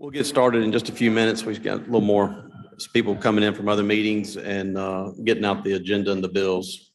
We'll get started in just a few minutes. We've got a little more people coming in from other meetings and getting out the agenda and the bills.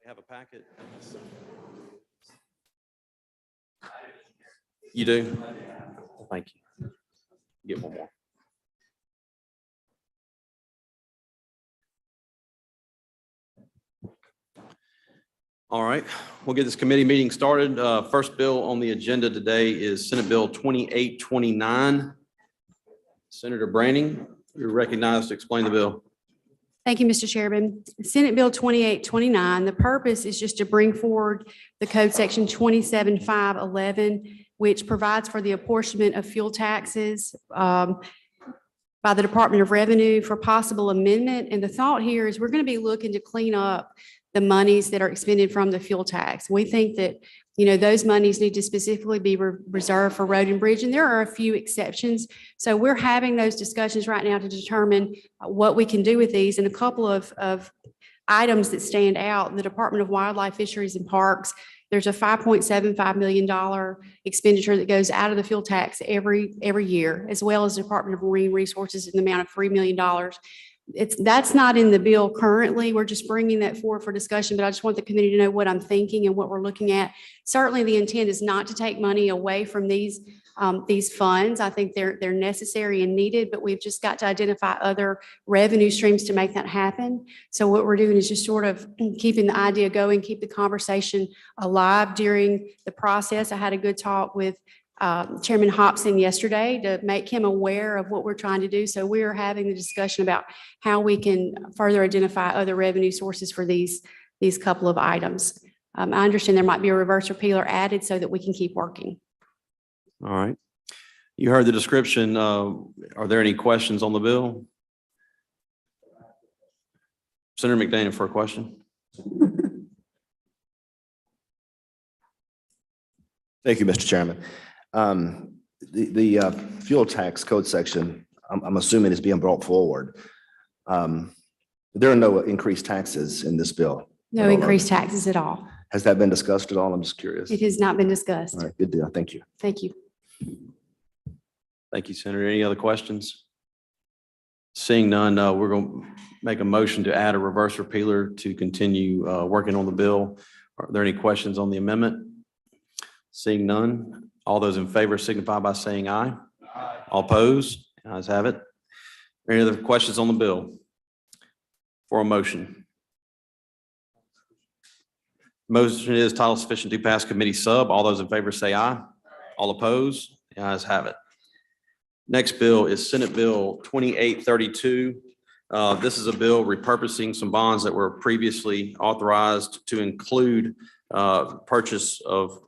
Have a packet? You do? Thank you. Get one more. All right, we'll get this committee meeting started. First bill on the agenda today is Senate Bill 2829. Senator Branning, you're recognized to explain the bill. Thank you, Mr. Chairman. Senate Bill 2829, the purpose is just to bring forward the code section 27511, which provides for the apportionment of fuel taxes by the Department of Revenue for possible amendment. And the thought here is we're going to be looking to clean up the monies that are expended from the fuel tax. We think that, those monies need to specifically be reserved for road and bridge, and there are a few exceptions. So we're having those discussions right now to determine what we can do with these, and a couple of items that stand out. The Department of Wildlife, Fisheries and Parks, there's a $5.75 million expenditure that goes out of the fuel tax every year, as well as the Department of Marine Resources in the amount of $3 million. that's not in the bill currently. We're just bringing that forward for discussion, but I just want the committee to know what I'm thinking and what we're looking at. Certainly, the intent is not to take money away from these funds. I think they're necessary and needed, but we've just got to identify other revenue streams to make that happen. So what we're doing is just sort of keeping the idea going, keep the conversation alive during the process. I had a good talk with Chairman Hobson yesterday to make him aware of what we're trying to do. So we are having the discussion about how we can further identify other revenue sources for these couple of items. I understand there might be a reverse repealer added so that we can keep working. All right. You heard the description. Are there any questions on the bill? Senator McDaniel for a question. Thank you, Mr. Chairman. The fuel tax code section, I'm assuming is being brought forward. There are no increased taxes in this bill. No increased taxes at all. Has that been discussed at all? I'm just curious. It has not been discussed. All right, good deal. Thank you. Thank you. Thank you, Senator. Any other questions? Seeing none, we're going to make a motion to add a reverse repealer to continue working on the bill. Are there any questions on the amendment? Seeing none, all those in favor signify by saying aye. Aye. All opposed? Ayes have it. Any other questions on the bill? For a motion. Motion is title sufficient to pass committee sub. All those in favor say aye. All opposed? The ayes have it. Next bill is Senate Bill 2832. This is a bill repurposing some bonds that were previously authorized to include purchase of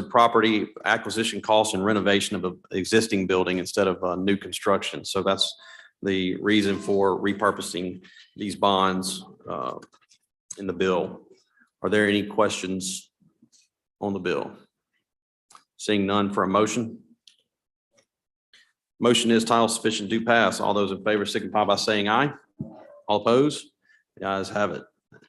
property, acquisition costs, and renovation of an existing building instead of new construction. So that's the reason for repurposing these bonds in the bill. Are there any questions on the bill? Seeing none, for a motion. Motion is title sufficient to pass. All those in favor signify by saying aye. All opposed? The ayes have it.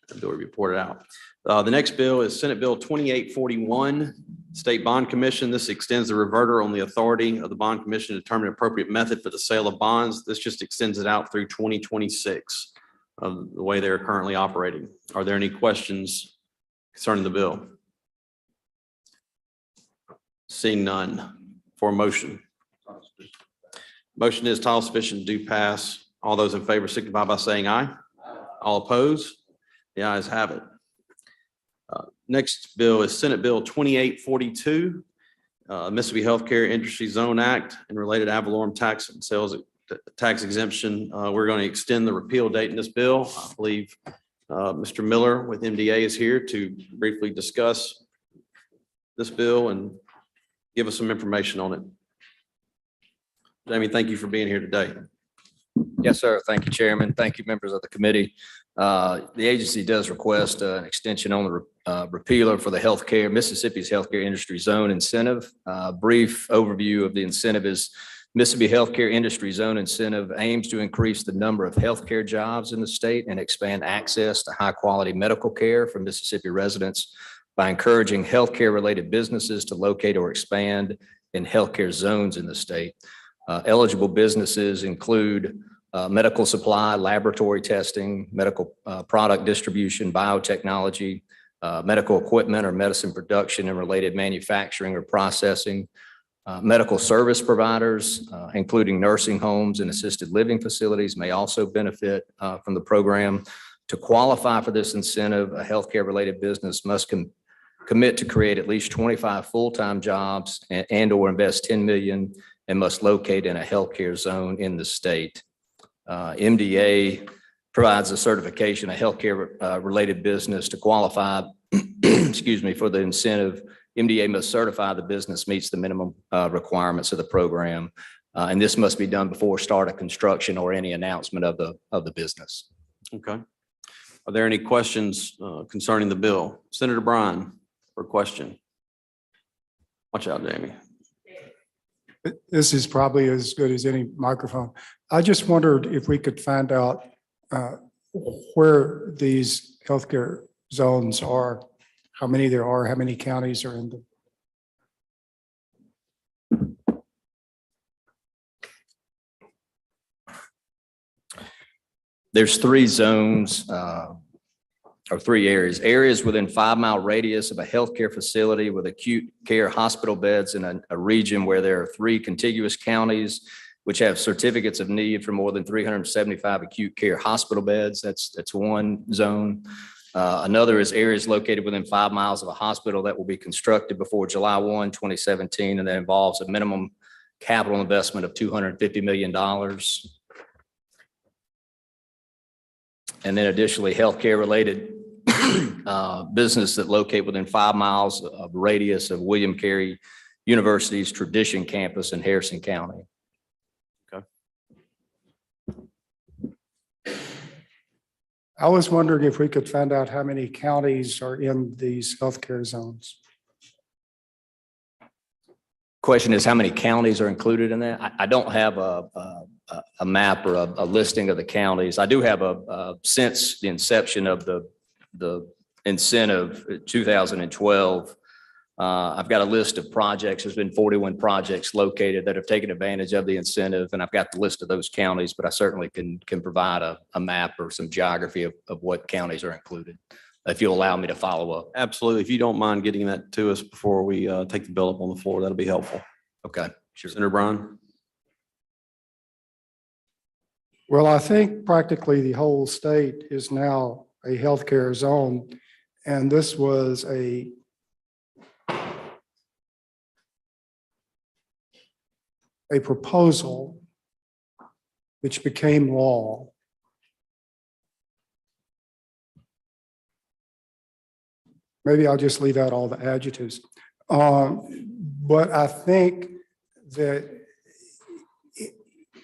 The bill will be reported out. The next bill is Senate Bill 2841, State Bond Commission. This extends the reverter on the authority of the Bond Commission to determine appropriate method for the sale of bonds. This just extends it out through 2026 of the way they're currently operating. Are there any questions concerning the bill? Seeing none, for a motion. Motion is title sufficient to pass. All those in favor signify by saying aye. All opposed? The ayes have it. Next bill is Senate Bill 2842, Mississippi Healthcare Industry Zone Act and related ad valorem tax and sales tax exemption. We're going to extend the repeal date in this bill. I believe Mr. Miller with MDA is here to briefly discuss this bill and give us some information on it. Jamie, thank you for being here today. Yes, sir. Thank you, Chairman. Thank you, members of the committee. The agency does request an extension on the repealer for the healthcare, Mississippi's healthcare industry zone incentive. Brief overview of the incentive is Mississippi Healthcare Industry Zone Incentive aims to increase the number of healthcare jobs in the state and expand access to high-quality medical care for Mississippi residents by encouraging healthcare-related businesses to locate or expand in healthcare zones in the state. Eligible businesses include medical supply, laboratory testing, medical product distribution, biotechnology, medical equipment or medicine production and related manufacturing or processing, medical service providers, including nursing homes and assisted living facilities, may also benefit from the program. To qualify for this incentive, a healthcare-related business must commit to create at least 25 full-time jobs and or invest $10 million and must locate in a healthcare zone in the state. MDA provides a certification, a healthcare related business to qualify, excuse me, for the incentive. MDA must certify the business meets the minimum requirements of the program. And this must be done before start of construction or any announcement of the business. Okay. Are there any questions concerning the bill? Senator Bryan, for a question. Watch out, Jamie. This is probably as good as any microphone. I just wondered if we could find out where these healthcare zones are, how many there are, how many counties are in them. there's three zones, or three areas. Areas within 5 mile radius of a healthcare facility with acute care hospital beds in a region where there are 3 contiguous counties which have certificates of need for more than 375 acute care hospital beds. That's one zone. Another is areas located within 5 miles of a hospital that will be constructed before July 1, 2017, and that involves a minimum capital investment of $250 million. And then additionally, healthcare related business that locate within 5 miles of radius of William Carey University's Tradition Campus in Harrison County. I was wondering if we could find out how many counties are in these healthcare zones. Question is, how many counties are included in that? I don't have a map or a listing of the counties. I do have since the inception of the incentive, 2012, I've got a list of projects. There's been 41 projects located that have taken advantage of the incentive, and I've got the list of those counties, but I certainly can provide a map or some geography of what counties are included, if you'll allow me to follow up. Absolutely. If you don't mind getting that to us before we take the bill up on the floor, that'll be helpful. Okay, sure. Senator Bryan? Well, I think practically the whole state is now a healthcare zone. And this was a proposal which became law. Maybe I'll just leave out all the adjectives. But I think that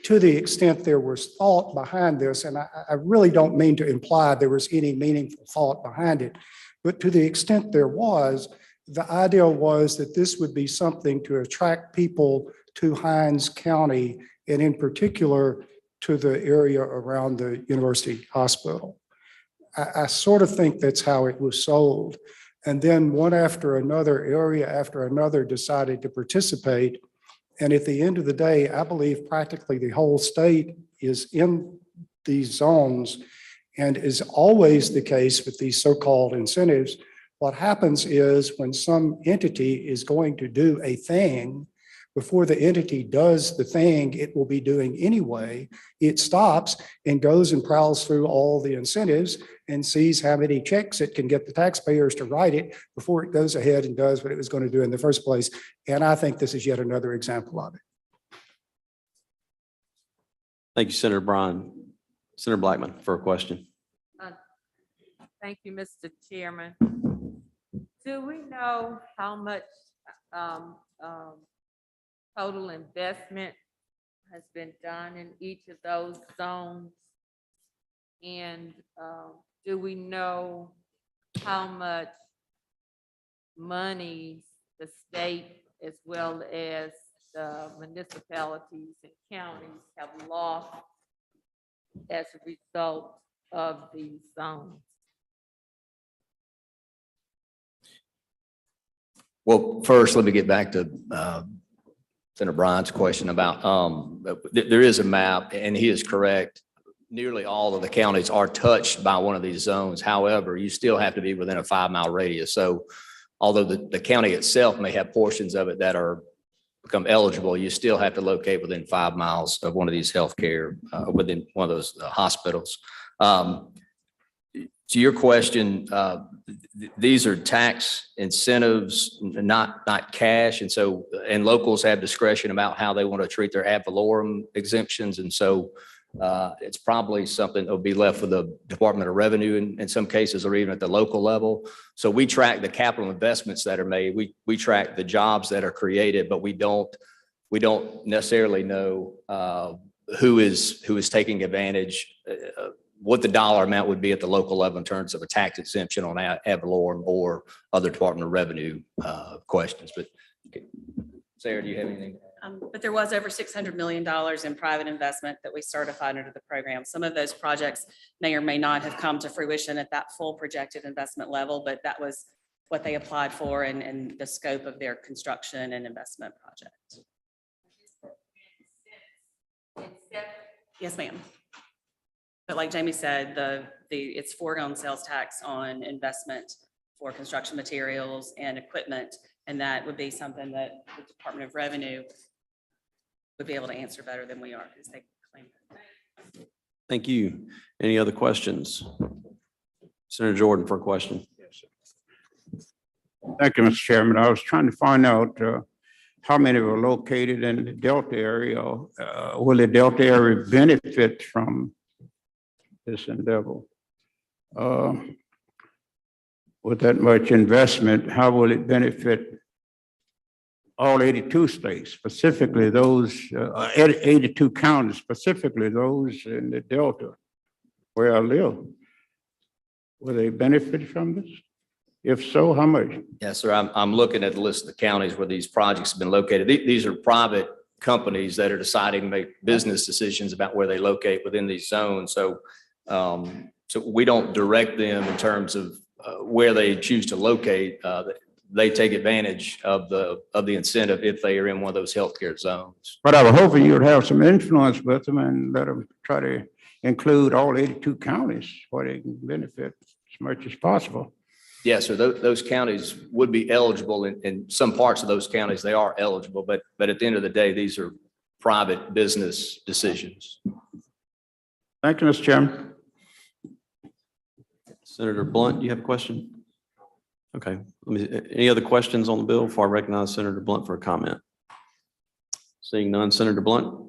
to the extent there was thought behind this, and I really don't mean to imply there was any meaningful thought behind it, but to the extent there was, the idea was that this would be something to attract people to Hinds County, and in particular to the area around the University Hospital. I sort of think that's how it was sold. And then one after another, area after another decided to participate. And at the end of the day, I believe practically the whole state is in these zones, and is always the case with these so-called incentives. What happens is when some entity is going to do a thing, before the entity does the thing it will be doing anyway, it stops and goes and prowls through all the incentives and sees how many checks it can get the taxpayers to write it before it goes ahead and does what it was going to do in the first place. And I think this is yet another example of it. Thank you, Senator Bryan. Senator Blackman for a question. Thank you, Mr. Chairman. Do we know how much total investment has been done in each of those zones? And do we know how much money the state as well as the municipalities and counties have lost as a result of these zones? Well, first, let me get back to Senator Bryan's question about, there is a map, and he is correct. Nearly all of the counties are touched by one of these zones. However, you still have to be within a 5-mile radius. So although the county itself may have portions of it that are become eligible, you still have to locate within 5 miles of one of these healthcare, within one of those hospitals. To your question, these are tax incentives, not cash. And so, and locals have discretion about how they want to treat their ad valorem exemptions. And so it's probably something that will be left for the Department of Revenue in some cases, or even at the local level. So we track the capital investments that are made. We track the jobs that are created, but we don't necessarily know who is taking advantage, what the dollar amount would be at the local level in terms of a tax exemption on ad valorem or other Department of Revenue questions. But Sarah, do you have anything? But there was over $600 million in private investment that we certified under the program. Some of those projects may or may not have come to fruition at that full projected investment level, but that was what they applied for and the scope of their construction and investment project. Yes, ma'am. But like Jamie said, it's foregone sales tax on investment for construction materials and equipment. And that would be something that the Department of Revenue would be able to answer better than we are because they claim. Thank you. Any other questions? Senator Jordan for a question. Thank you, Mr. Chairman. I was trying to find out how many were located in the Delta area. Will the Delta area benefit from this endeavor? With that much investment, how will it benefit all 82 states, specifically those 82 counties, specifically those in the Delta where I live? Will they benefit from this? If so, how much? Yes, sir. I'm looking at the list of the counties where these projects have been located. These are private companies that are deciding to make business decisions about where they locate within these zones. So we don't direct them in terms of where they choose to locate. They take advantage of the incentive if they are in one of those healthcare zones. But I was hoping you would have some influence with them and let them try to include all 82 counties where they can benefit as much as possible. Yes, sir. Those counties would be eligible. In some parts of those counties, they are eligible, but at the end of the day, these are private business decisions. Thank you, Mr. Chairman. Senator Blunt, do you have a question? Okay. Any other questions on the bill before I recognize Senator Blunt for a comment? Seeing none, Senator Blunt.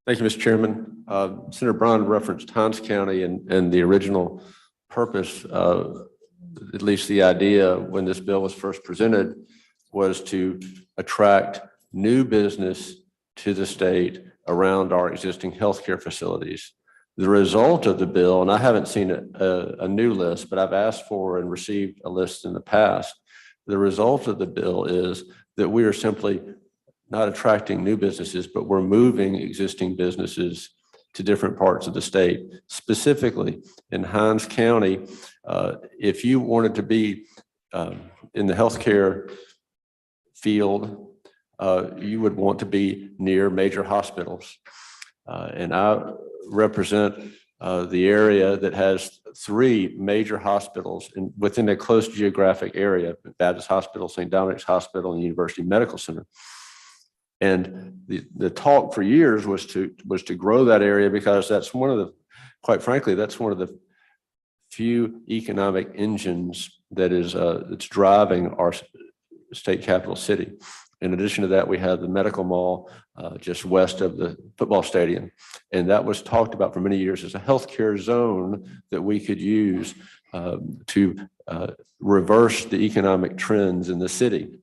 Thank you, Mr. Chairman. Senator Brown referenced Hinds County and the original purpose, at least the idea when this bill was first presented, was to attract new business to the state around our existing healthcare facilities. The result of the bill, and I haven't seen a new list, but I've asked for and received a list in the past. The result of the bill is that we are simply not attracting new businesses, but we're moving existing businesses to different parts of the state. Specifically in Hinds County, if you wanted to be in the healthcare field, you would want to be near major hospitals. And I represent the area that has 3 major hospitals within a close geographic area: Baptist Hospital, St. Dominic's Hospital, and University Medical Center. And the talk for years was to grow that area because that's one of the, quite frankly, that's one of the few economic engines that is that's driving our state capital city. In addition to that, we have the medical mall just west of the football stadium. And that was talked about for many years as a healthcare zone that we could use to reverse the economic trends in the city.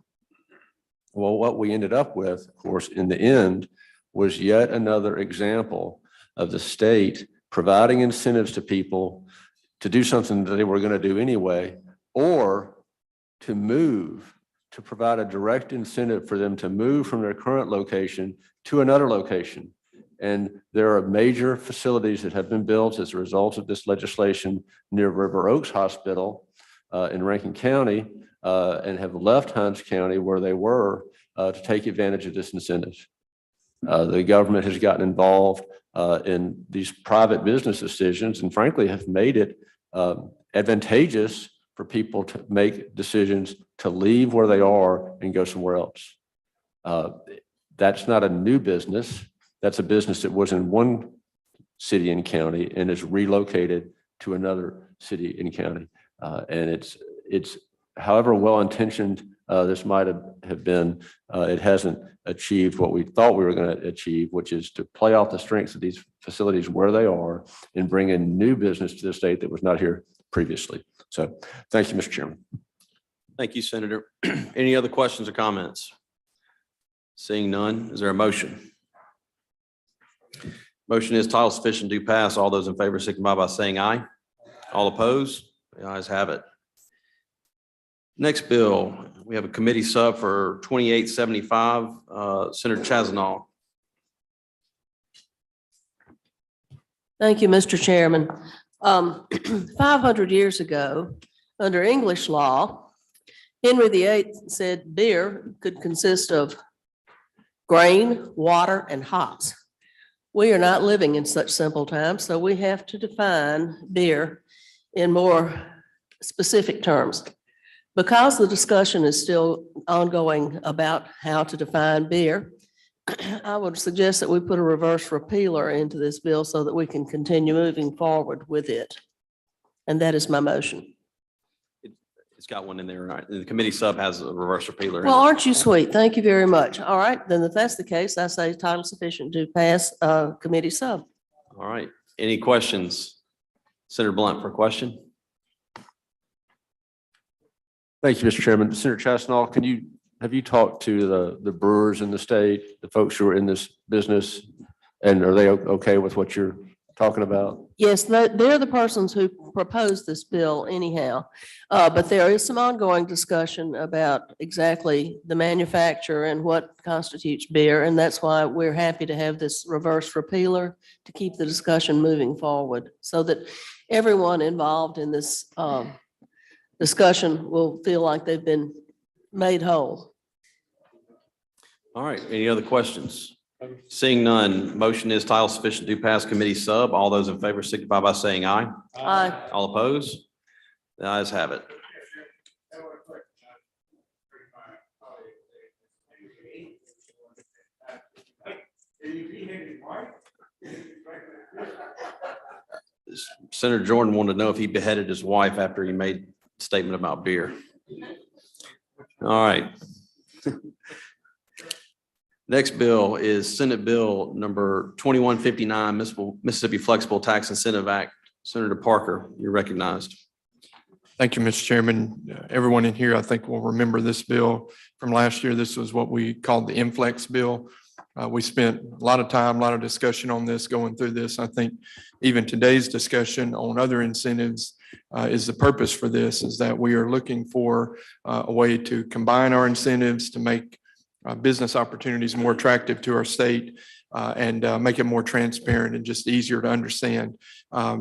Well, what we ended up with, of course, in the end, was yet another example of the state providing incentives to people to do something that they were going to do anyway, or to move, to provide a direct incentive for them to move from their current location to another location. And there are major facilities that have been built as a result of this legislation near River Oaks Hospital in Rankin County, and have left Hinds County where they were to take advantage of this incentive. The government has gotten involved in these private business decisions and frankly have made it advantageous for people to make decisions to leave where they are and go somewhere else. That's not a new business. That's a business that was in one city and county and is relocated to another city and county. And it's however well-intentioned this might have been, it hasn't achieved what we thought we were going to achieve, which is to play off the strengths of these facilities where they are and bring in new business to the state that was not here previously. So thank you, Mr. Chairman. Thank you, Senator. Any other questions or comments? Seeing none, is there a motion? Motion is title sufficient to pass. All those in favor signify by saying aye. All opposed? The ayes have it. Next bill, we have a committee sub for 2875, Senator Chazanal. Thank you, Mr. Chairman. 500 years ago, under English law, Henry VIII said beer could consist of grain, water, and hops. We are not living in such simple times, so we have to define beer in more specific terms. Because the discussion is still ongoing about how to define beer, I would suggest that we put a reverse repealer into this bill so that we can continue moving forward with it. And that is my motion. It's got one in there, right? The committee sub has a reverse repealer. in Well, it. aren't you sweet? Thank you very much. All right, then if that's the case, I say title sufficient to pass committee sub. All right. Any questions? Senator Blunt for a question? Thank you, Mr. Chairman. Senator Chastanall, have you talked to the brewers in the state, the folks who are in this business? And are they okay with what you're talking about? Yes, they're the persons who proposed this bill anyhow. But there is some ongoing discussion about exactly the manufacturer and what constitutes beer. And that's why we're happy to have this reverse repealer to keep the discussion moving forward so that everyone involved in this discussion will feel like they've been made whole. All right. Any other questions? Seeing none, motion is title sufficient to pass committee sub. All those in favor signify by saying aye. Aye. All opposed? The ayes have it. Senator Jordan wanted to know if he beheaded his wife after he made a statement about beer. All right. Next bill is Senate Bill number 2159, Mississippi Flexible Tax Incentive Act. Senator Parker, you're recognized. Thank you, Mr. Chairman. Everyone in here, I think, will remember this bill from last year. This was what we called the Inflex bill. We spent a lot of time, a lot of discussion on this, going through this. I think even today's discussion on other incentives is the purpose for this, is that we are looking for a way to combine our incentives to make business opportunities more attractive to our state and make it more transparent and just easier to understand.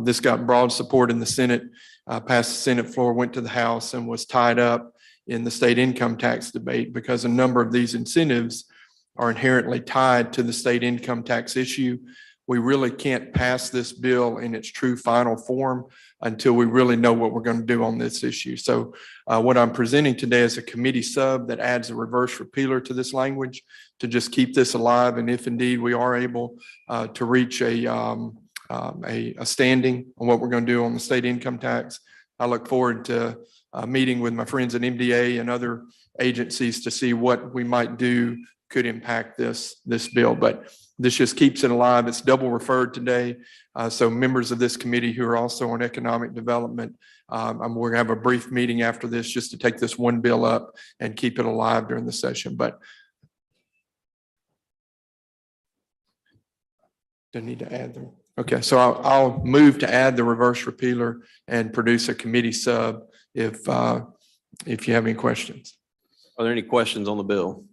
This got broad support in the Senate, passed the Senate floor, went to the House, and was tied up in the state income tax debate because a number of these incentives are inherently tied to the state income tax issue. We really can't pass this bill in its true final form until we really know what we're going to do on this issue. So what I'm presenting today is a committee sub that adds a reverse repealer to this language to just keep this alive. And if indeed we are able to reach a standing on what we're going to do on the state income tax, I look forward to meeting with my friends at MDA and other agencies to see what we might do could impact this bill. But this just keeps it alive. It's double referred today. So members of this committee who are also on economic development, we're going to have a brief meeting after this just to take this one bill up and keep it alive during the session. But do I need to add them? Okay, so I'll move to add the reverse repealer and produce a committee sub if you have any questions. Are there any questions on the bill?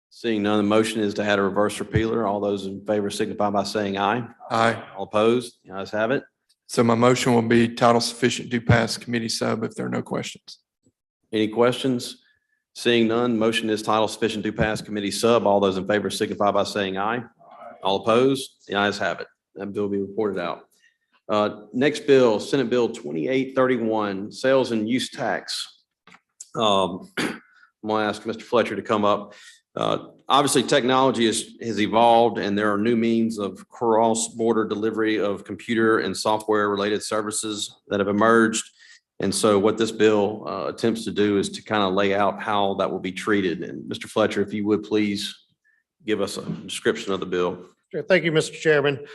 Seeing none, the motion is to add a reverse repealer. All those in favor signify by saying aye. Aye. All opposed? The ayes have it. So my motion will be title sufficient to pass committee sub if there are no questions. Any questions? Seeing none, motion is title sufficient to pass committee sub. All those in favor signify by saying aye. All opposed? The ayes have it. That bill will be reported out. Next bill, Senate Bill 2831, sales and use tax. I'm going to ask Mr. Fletcher to come up. Obviously, technology has evolved and there are new means of cross-border delivery of computer and software-related services that have emerged. And so what this bill attempts to do is to kind of lay out how that will be treated. And Mr. Fletcher, if you would please give us a description of the bill. Sure. Thank you, Mr. Chairman.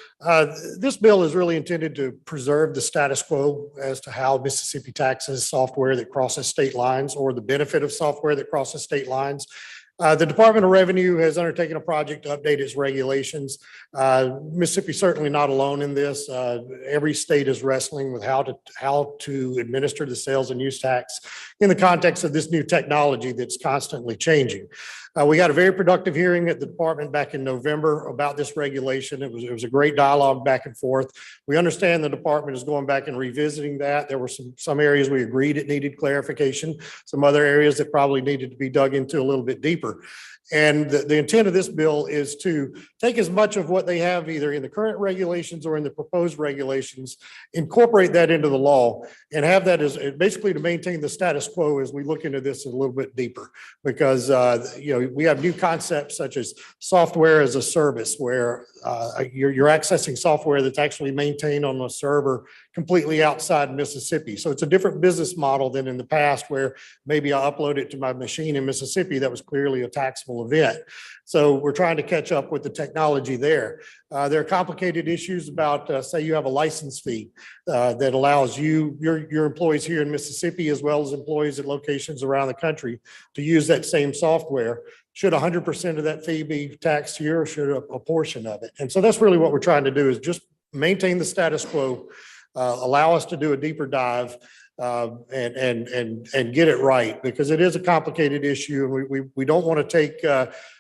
This bill is really intended to preserve the status quo as to how Mississippi taxes software that crosses state lines or the benefit of software that crosses state lines. The Department of Revenue has undertaken a project to update its regulations. Mississippi certainly not alone in this. Every state is wrestling with how to administer the sales and use tax in the context of this new technology that's constantly changing. We had a very productive hearing at the department back in November about this regulation. It was a great dialogue back and forth. We understand the department is going back and revisiting that. There were some areas we agreed it needed clarification, some other areas that probably needed to be dug into a little bit deeper. And the intent of this bill is to take as much of what they have either in the current regulations or in the proposed regulations, incorporate that into the law and have that as basically to maintain the status quo as we look into this a little bit deeper. Because, we have new concepts such as software as a service where you're accessing software that's actually maintained on a server completely outside Mississippi. So it's a different business model than in the past where maybe I upload it to my machine in Mississippi that was clearly a taxable event. So we're trying to catch up with the technology there. There are complicated issues about, say you have a license fee that allows your employees here in Mississippi, as well as employees at locations around the country to use that same software. Should 100% of that fee be taxed here or should a portion of it? And so that's really what we're trying to do is just maintain the status quo, allow us to do a deeper dive and get it right, because it is a complicated issue. And we don't want to take,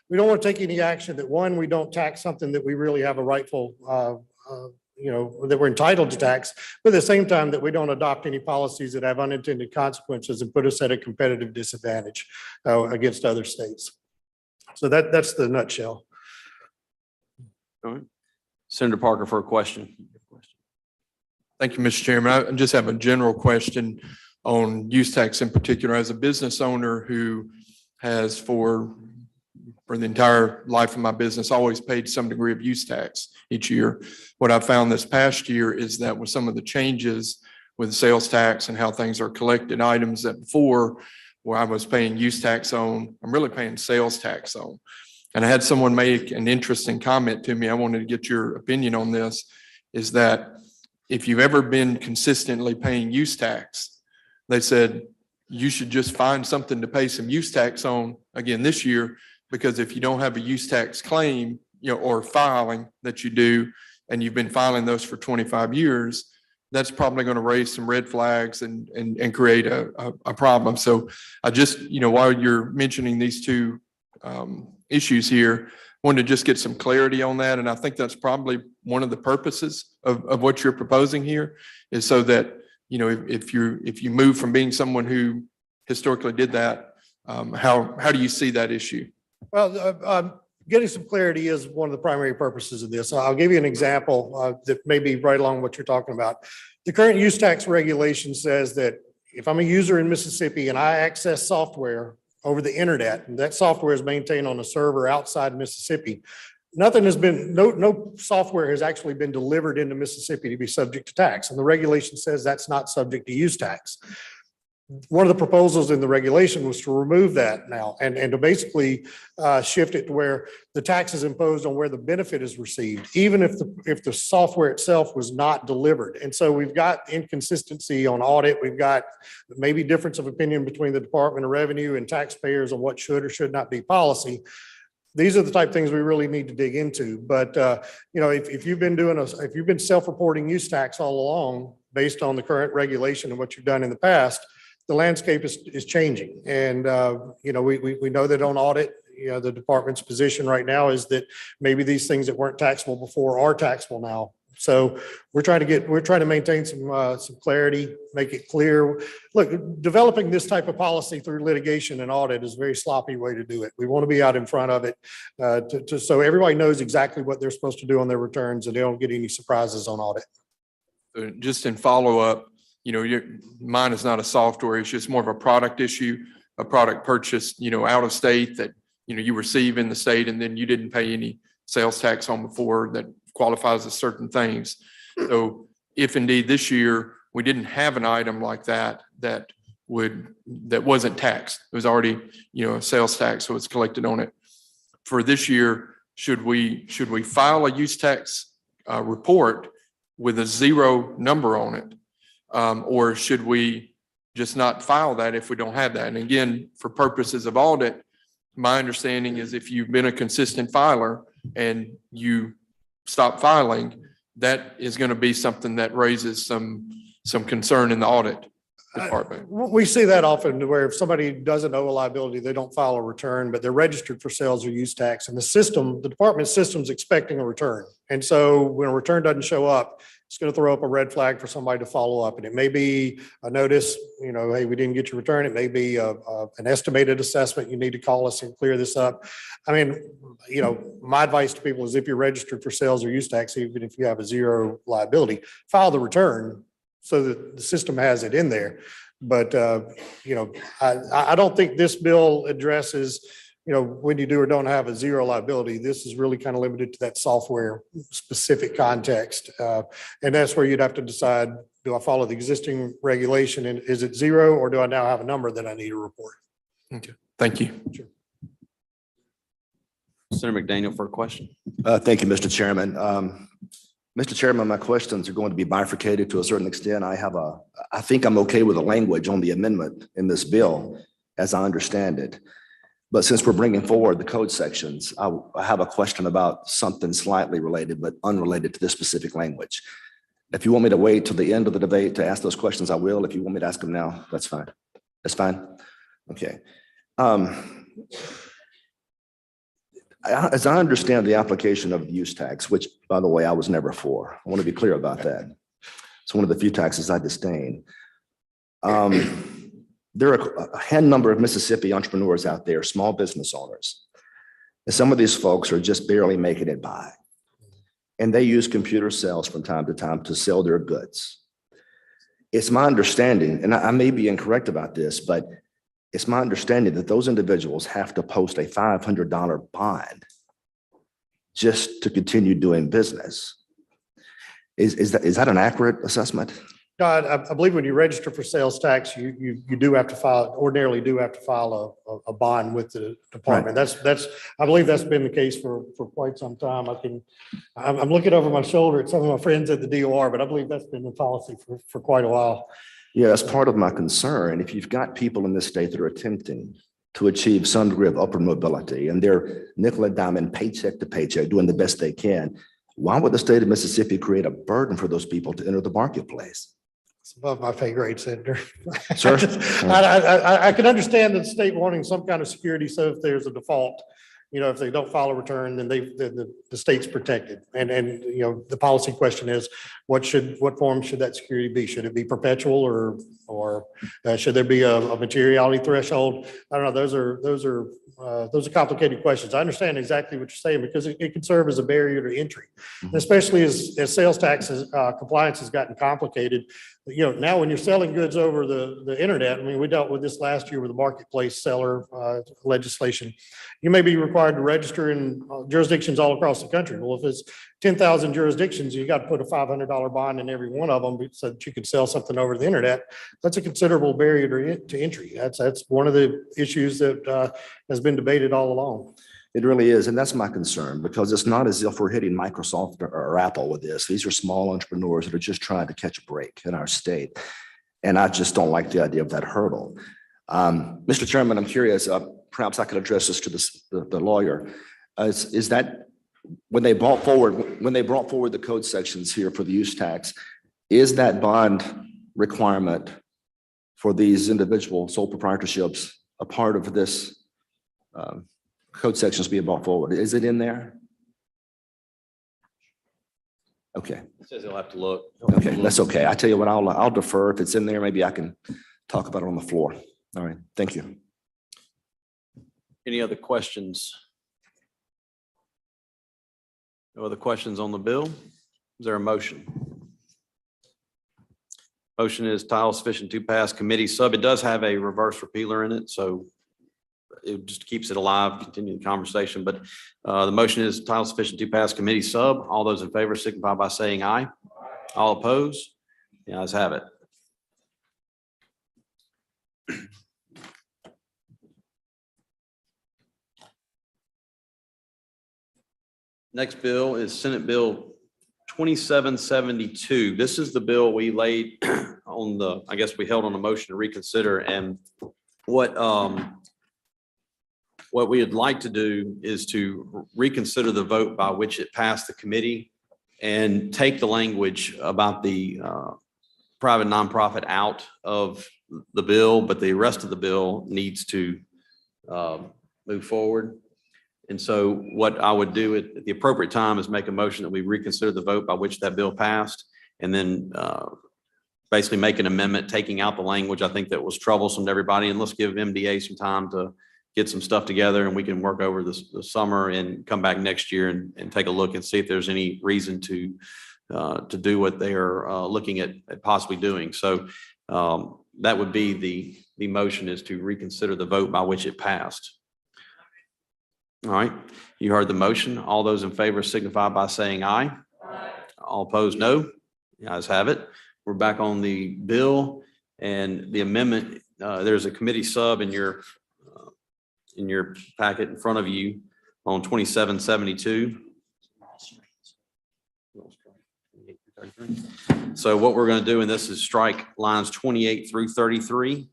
we don't want to take any action that, one, we don't tax something that we really have a rightful, that we're entitled to tax, but at the same time that we don't adopt any policies that have unintended consequences and put us at a competitive disadvantage against other states. So that's the nutshell. All right. Senator Parker for a question. Thank you, Mr. Chairman. I just have a general question on use tax in particular. As a business owner who has for the entire life of my business, always paid some degree of use tax each year. What I found this past year is that with some of the changes with sales tax and how things are collected, items that before where I was paying use tax on, I'm really paying sales tax on. And I had someone make an interesting comment to me. I wanted to get your opinion on this, is that if you've ever been consistently paying use tax, they said you should just find something to pay some use tax on again this year, because if you don't have a use tax claim, or filing that you do, and you've been filing those for 25 years, that's probably going to raise some red flags and create a problem. So I just, while you're mentioning these two issues here, wanted to just get some clarity on that. And I think that's probably one of the purposes of what you're proposing here, is so that, if you move from being someone who historically did that, how do you see that issue? Well, getting some clarity is one of the primary purposes of this. I'll give you an example that may be right along what you're talking about. The current use tax regulation says that if I'm a user in Mississippi and I access software over the internet, and that software is maintained on a server outside Mississippi, no software has actually been delivered into Mississippi to be subject to tax. And the regulation says that's not subject to use tax. One of the proposals in the regulation was to remove that now and to basically shift it to where the tax is imposed on where the benefit is received, even if the software itself was not delivered. And so we've got inconsistency on audit. We've got maybe difference of opinion between the Department of Revenue and taxpayers on what should or should not be policy. These are the type of things we really need to dig into. But if you've been self-reporting use tax all along based on the current regulation and what you've done in the past, the landscape is changing. And, we know that on audit, the department's position right now is that maybe these things that weren't taxable before are taxable now. So we're trying to maintain some clarity, make it clear. Look, developing this type of policy through litigation and audit is a very sloppy way to do it. We want to be out in front of it so everybody knows exactly what they're supposed to do on their returns and they don't get any surprises on audit. Just in follow-up, mine is not a software, it's just more of a product issue, a product purchased, out of state that, you receive in the state and then you didn't pay any sales tax on before that qualifies as certain things. So if indeed this year we didn't have an item like that wasn't taxed, it was already, a sales tax, so it's collected on it. For this year, should we file a use tax report with a zero number on it? Or should we just not file that if we don't have that? And again, for purposes of audit, my understanding is if you've been a consistent filer and you stop filing, that is going to be something that raises some concern in the audit department. We see that often where if somebody doesn't owe a liability, they don't file a return, but they're registered for sales or use tax. And the department system's expecting a return. And so when a return doesn't show up, it's going to throw up a red flag for somebody to follow up. And it may be a notice, you know, hey, we didn't get your return. It may be an estimated assessment. You need to call us and clear this up. I mean, you know, my advice to people is if you're registered for sales or use tax, even if you have a zero liability, file the return so that the system has it in there. But, you know, I don't think this bill addresses, you know, when you do or don't have a zero liability. This is really kind of limited to that software specific context. And that's where you'd have to decide, do I follow the existing regulation and is it zero, or do I now have a number that I need to report? Okay, thank you. Senator McDaniel for a question. Thank you, Mr. Chairman. Mr. Chairman, my questions are going to be bifurcated to a certain extent. I think I'm okay with the language on the amendment in this bill, as I understand it. But since we're bringing forward the code sections, I have a question about something slightly related, but unrelated to this specific language. If you want me to wait till the end of the debate to ask those questions, I will. If you want me to ask them now, that's fine. That's fine. Okay. As I understand the application of the use tax, which, by the way, I was never for. I want to be clear about that. It's one of the few taxes I disdain. There are a hand number of Mississippi entrepreneurs out there, small business owners. And some of these folks are just barely making it by. And they use computer sales from time to time to sell their goods. It's my understanding, and I may be incorrect about this, but it's my understanding that those individuals have to post a $500 bond just to continue doing business. Is that an accurate assessment? No, I believe when you register for sales tax, you do have to file, ordinarily do have to file a bond with the department. I believe that's been the case for quite some time. I'm looking over my shoulder at some of my friends at the DOR, but I believe that's been the policy for quite a while. Yeah, that's part of my concern. If you've got people in this state that are attempting to achieve some degree of upward mobility and they're nickel and dime, paycheck to paycheck, doing the best they can, why would the state of Mississippi create a burden for those people to enter the marketplace? It's above my pay grade, Senator. Sir? I can understand the state wanting some kind of security, so if there's a default, you know, if they don't file a return, then the state's protected. And, you know, the policy question is, what form should that security be? Should it be perpetual or should there be a materiality threshold? I don't know. Those are complicated questions. I understand exactly what you're saying because it can serve as a barrier to entry, especially as sales taxes compliance has gotten complicated. You know, now when you're selling goods over the internet, I mean, we dealt with this last year with the marketplace seller legislation. You may be required to register in jurisdictions all across the country. Well, if it's 10,000 jurisdictions, you got to put a $500 bond in every one of them so that you can sell something over the internet. That's a considerable barrier to entry. That's one of the issues that has been debated all along. It really is. And that's my concern because it's not as if we're hitting Microsoft or Apple with this. These are small entrepreneurs that are just trying to catch a break in our state. And I just don't like the idea of that hurdle. Mr. Chairman, I'm curious, perhaps I could address this to the lawyer. Is that when they brought forward the code sections here for the use tax, is that bond requirement for these individual sole proprietorships a part of this code sections being brought forward? Is it in there? Okay. It says he'll have to look. Okay, that's okay. I tell you what, I'll defer. If it's in there, maybe I can talk about it on the floor. All right, thank you. Any other questions? No other questions on the bill? Is there a motion? Motion is title sufficient to pass committee sub. It does have a reverse repealer in it, so it just keeps it alive, continue the conversation. But the motion is title sufficient to pass committee sub. All those in favor signify by saying aye. All opposed? The ayes have it. Next bill is Senate Bill 2772. This is the bill we laid on the, I guess we held on a motion to reconsider. And what we would like to do is to reconsider the vote by which it passed the committee and take the language about the private nonprofit out of the bill, but the rest of the bill needs to move forward. And so what I would do at the appropriate time is make a motion that we reconsider the vote by which that bill passed and then basically make an amendment, taking out the language I think that was troublesome to everybody. And let's give MDA some time to get some stuff together, and we can work over the summer and come back next year and take a look and see if there's any reason to do what they are looking at possibly doing. So that would be the motion, is to reconsider the vote by which it passed. All right, you heard the motion. All those in favor signify by saying aye. All opposed, no. The ayes have it. We're back on the bill and the amendment. There's a committee sub in your packet in front of you on 2772. So what we're going to do in this is strike lines 28 through 33.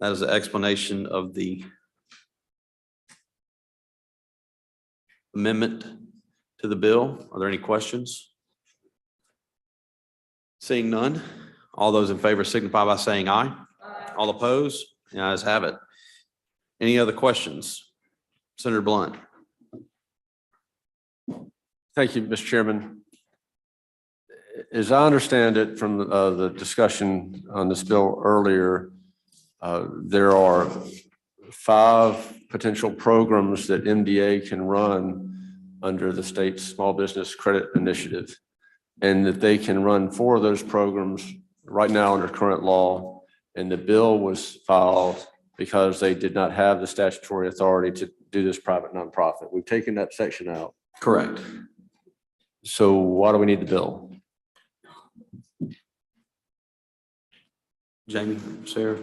That is the explanation of the amendment to the bill. Are there any questions? Seeing none, all those in favor signify by saying aye. All opposed? The ayes have it. Any other questions? Senator Blunt. Thank you, Mr. Chairman. As I understand it from the discussion on this bill earlier, there are 5 potential programs that MDA can run under the state's Small Business Credit Initiative, and that they can run 4 of those programs right now under current law. And the bill was filed because they did not have the statutory authority to do this private nonprofit. We've taken that section out. Correct. So why do we need the bill? Jamie, Sarah.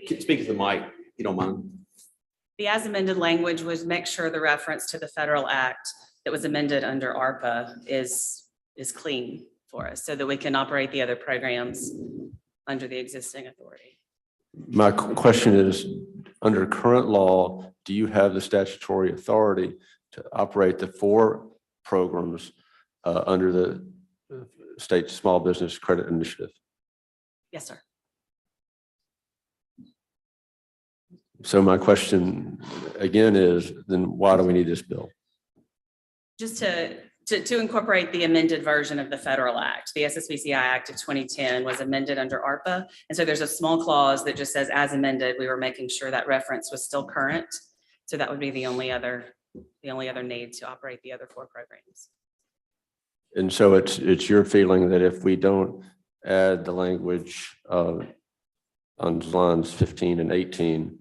Speak to the mic, if you don't mind. The as amended language was make sure the reference to the federal act that was amended under ARPA is clean for us so that we can operate the other programs under the existing authority. My question is, under current law, do you have the statutory authority to operate the 4 programs under the state Small Business Credit Initiative? Yes, sir. So my question again is, then why do we need this bill? Just to incorporate the amended version of the federal act, the SSBCI Act of 2010 was amended under ARPA. And so there's a small clause that just says as amended. We were making sure that reference was still current. So that would be the only other need to operate the other 4 programs. And so it's your feeling that if we don't add the language on lines 15 and 18,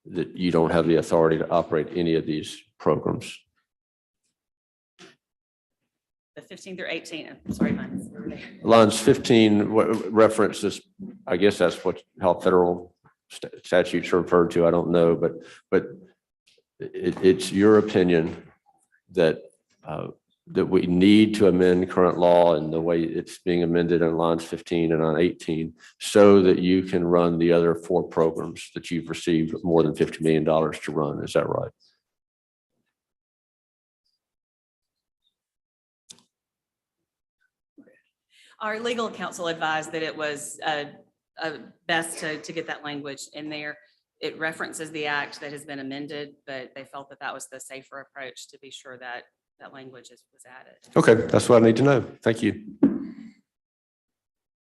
that you don't have the authority to operate any of these programs? The 15 through 18, I'm sorry, mine's. Lines 15 references, I guess that's how federal statutes are referred to. I don't know, but it's your opinion that that we need to amend current law in the way it's being amended on lines 15 and on 18, so that you can run the other 4 programs that you've received more than $50 million to run. Is that right? Our legal counsel advised that it was best to get that language in there. It references the act that has been amended, but they felt that that was the safer approach to be sure that that language was added. Okay, that's what I need to know. Thank you.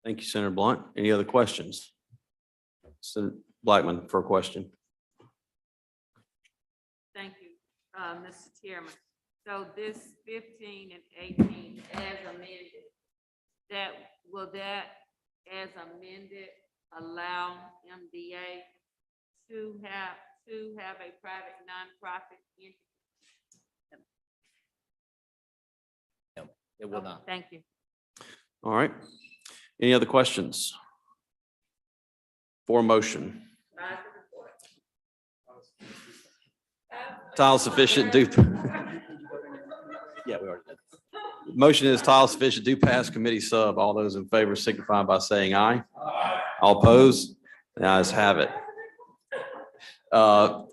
Thank you, Senator Blunt. Any other questions? Senator Blackman for a question. Thank you, Mr. Chairman. So this 15 and 18 as amended, will that as amended allow MDA to have a private nonprofit entity? It will not. Thank you. All right. Any other questions? For a motion. Tile sufficient, do. Yeah, we already did. Motion is tile sufficient, do pass committee sub. All those in favor signify by saying aye. All opposed? The ayes have it.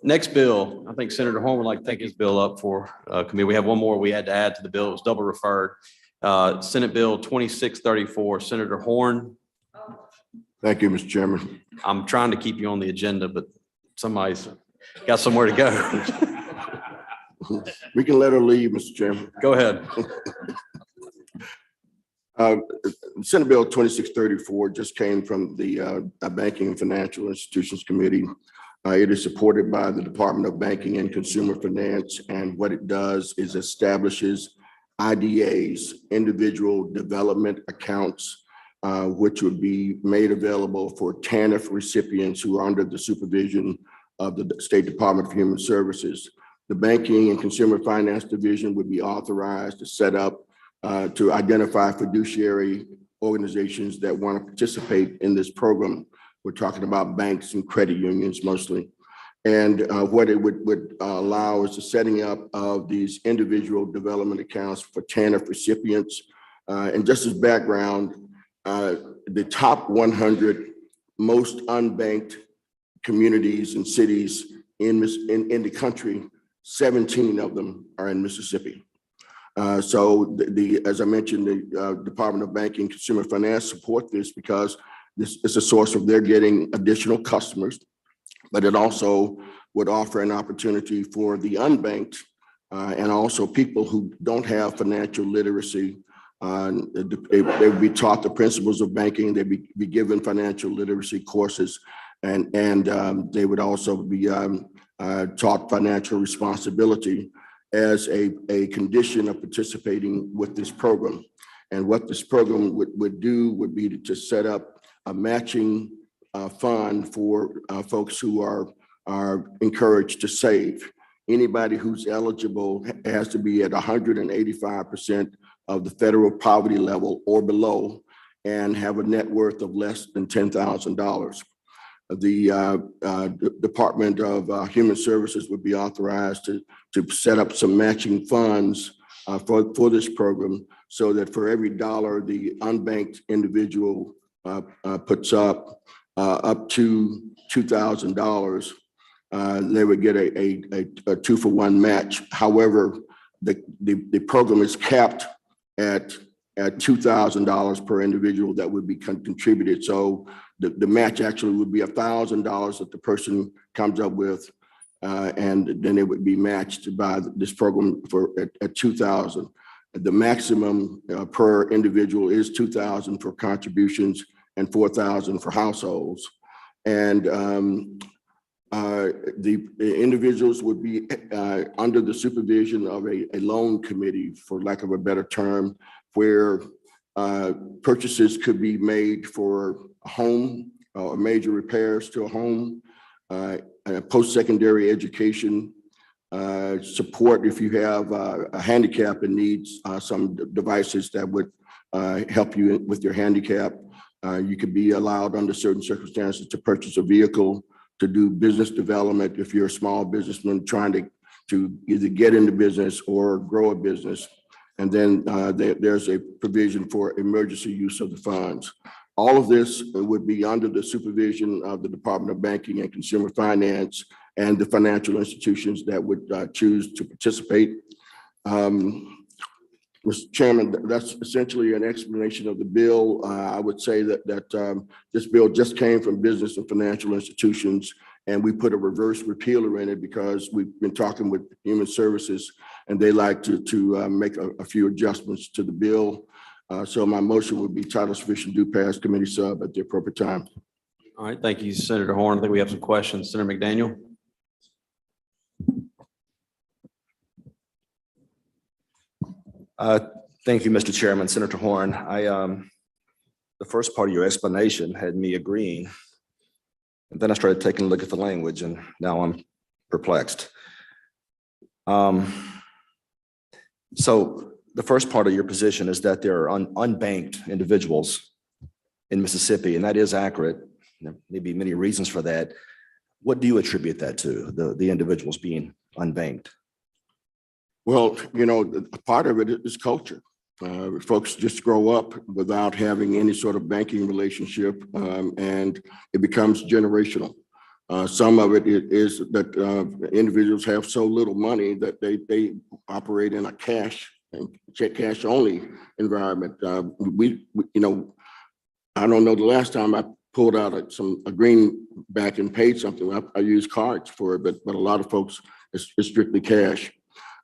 Next bill, I think Senator Horn would like to take his bill up for committee. We have one more we had to add to the bill. It was double referred. Senate Bill 2634, Senator Horn. Thank you, Mr. Chairman. I'm trying to keep you on the agenda, but somebody's got somewhere to go. We can let her leave, Mr. Chairman. Go ahead. Senate Bill 2634 just came from the Banking and Financial Institutions Committee. It is supported by the Department of Banking and Consumer Finance, and what it does is establishes IDAs, individual development accounts, which would be made available for TANF recipients who are under the supervision of the State Department of Human Services. The Banking and Consumer Finance Division would be authorized to set up to identify fiduciary organizations that want to participate in this program. We're talking about banks and credit unions mostly. And what it would allow is the setting up of these individual development accounts for TANF recipients. And just as background, the top 100 most unbanked communities and cities in the country, 17 of them are in Mississippi. So as I mentioned, the Department of Banking and Consumer Finance support this because this is a source of their getting additional customers, but it also would offer an opportunity for the unbanked and also people who don't have financial literacy. They would be taught the principles of banking. They'd be given financial literacy courses, and they would also be taught financial responsibility as a condition of participating with this program. And what this program would do would be to set up a matching fund for folks who are encouraged to save. Anybody who's eligible has to be at 185% of the federal poverty level or below and have a net worth of less than $10,000. The Department of Human Services would be authorized to set up some matching funds for this program, so that for every dollar the unbanked individual puts up to $2,000, they would get a 2-for-1 match. However, the program is capped at $2,000 per individual that would be contributed. So the match actually would be $1,000 that the person comes up with, and then it would be matched by this program at $2,000. The maximum per individual is $2,000 for contributions and $4,000 for households. And the individuals would be under the supervision of a loan committee, for lack of a better term, where purchases could be made for a home, major repairs to a home, post-secondary education, support if you have a handicap and needs some devices that would help you with your handicap. You could be allowed under certain circumstances to purchase a vehicle, to do business development if you're a small businessman trying to either get into business or grow a business. And then there's a provision for emergency use of the funds. All of this would be under the supervision of the Department of Banking and Consumer Finance and the financial institutions that would choose to participate. Mr. Chairman, that's essentially an explanation of the bill. I would say that this bill just came from business and financial institutions, and we put a reverse repealer in it because we've been talking with Human Services, and they like to make a few adjustments to the bill. So my motion would be title sufficient do pass committee sub at the appropriate time. All right, thank you, Senator Horn. I think we have some questions. Senator McDaniel. Thank you, Mr. Chairman. Senator Horn, the first part of your explanation had me agreeing. And then I started taking a look at the language, and now I'm perplexed. So the first part of your position is that there are unbanked individuals in Mississippi, and that is accurate. There may be many reasons for that. What do you attribute that to, the individuals being unbanked? Well, you know, part of it is culture. Folks just grow up without having any sort of banking relationship, and it becomes generational. Some of it is that individuals have so little money that they operate in a cash only environment. You know, I don't know the last time I pulled out a greenback and paid something. I use cards for it, but a lot of folks, it's strictly cash.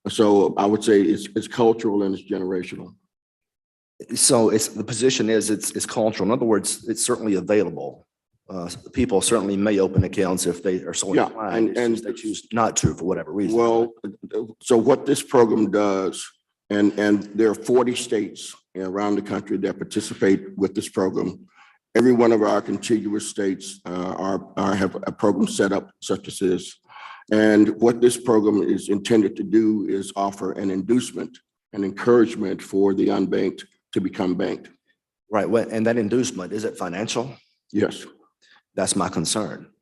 So I would say it's cultural and it's generational. So the position is it's cultural. In other words, it's certainly available. People certainly may open accounts if they are so Yeah, inclined. and- It's just they choose not to for whatever reason. Well, so what this program does, and there are 40 states around the country that participate with this program. Every one of our contiguous states have a program set up such as this. And what this program is intended to do is offer an inducement, an encouragement for the unbanked to become banked. Right. And that inducement, is it financial? Yes, That's my concern.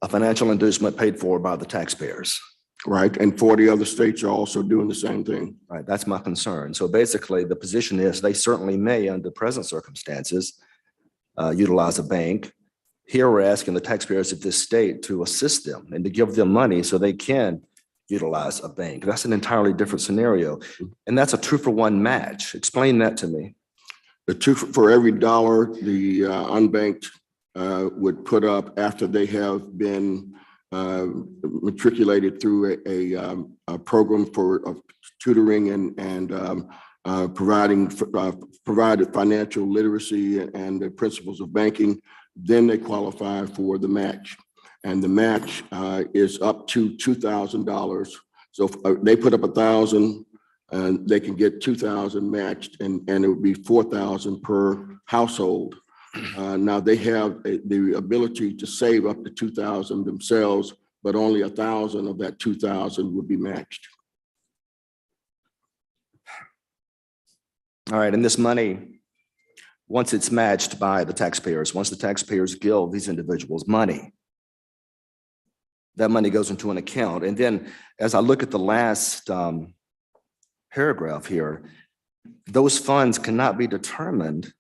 A financial inducement paid for by the taxpayers. right. And 40 other states are also doing the same thing. Right. That's my concern. So basically, the position is they certainly may, under present circumstances, utilize a bank. Here, we're asking the taxpayers of this state to assist them and to give them money so they can utilize a bank. That's an entirely different scenario. And that's a 2-for-1 match. Explain that to me. For every dollar the unbanked would put up after they have been matriculated through a program for tutoring and provided financial literacy and the principles of banking, then they qualify for the match. And the match is up to $2,000. So if they put up 1,000, and they can get 2,000 matched, and it would be 4,000 per household. Now they have the ability to save up to 2,000 themselves, but only 1,000 of that 2,000 would be matched. All right. And this money, once it's matched by the taxpayers, once the taxpayers give these individuals money, that money goes into an account. And then as I look at the last paragraph here, those funds cannot be determined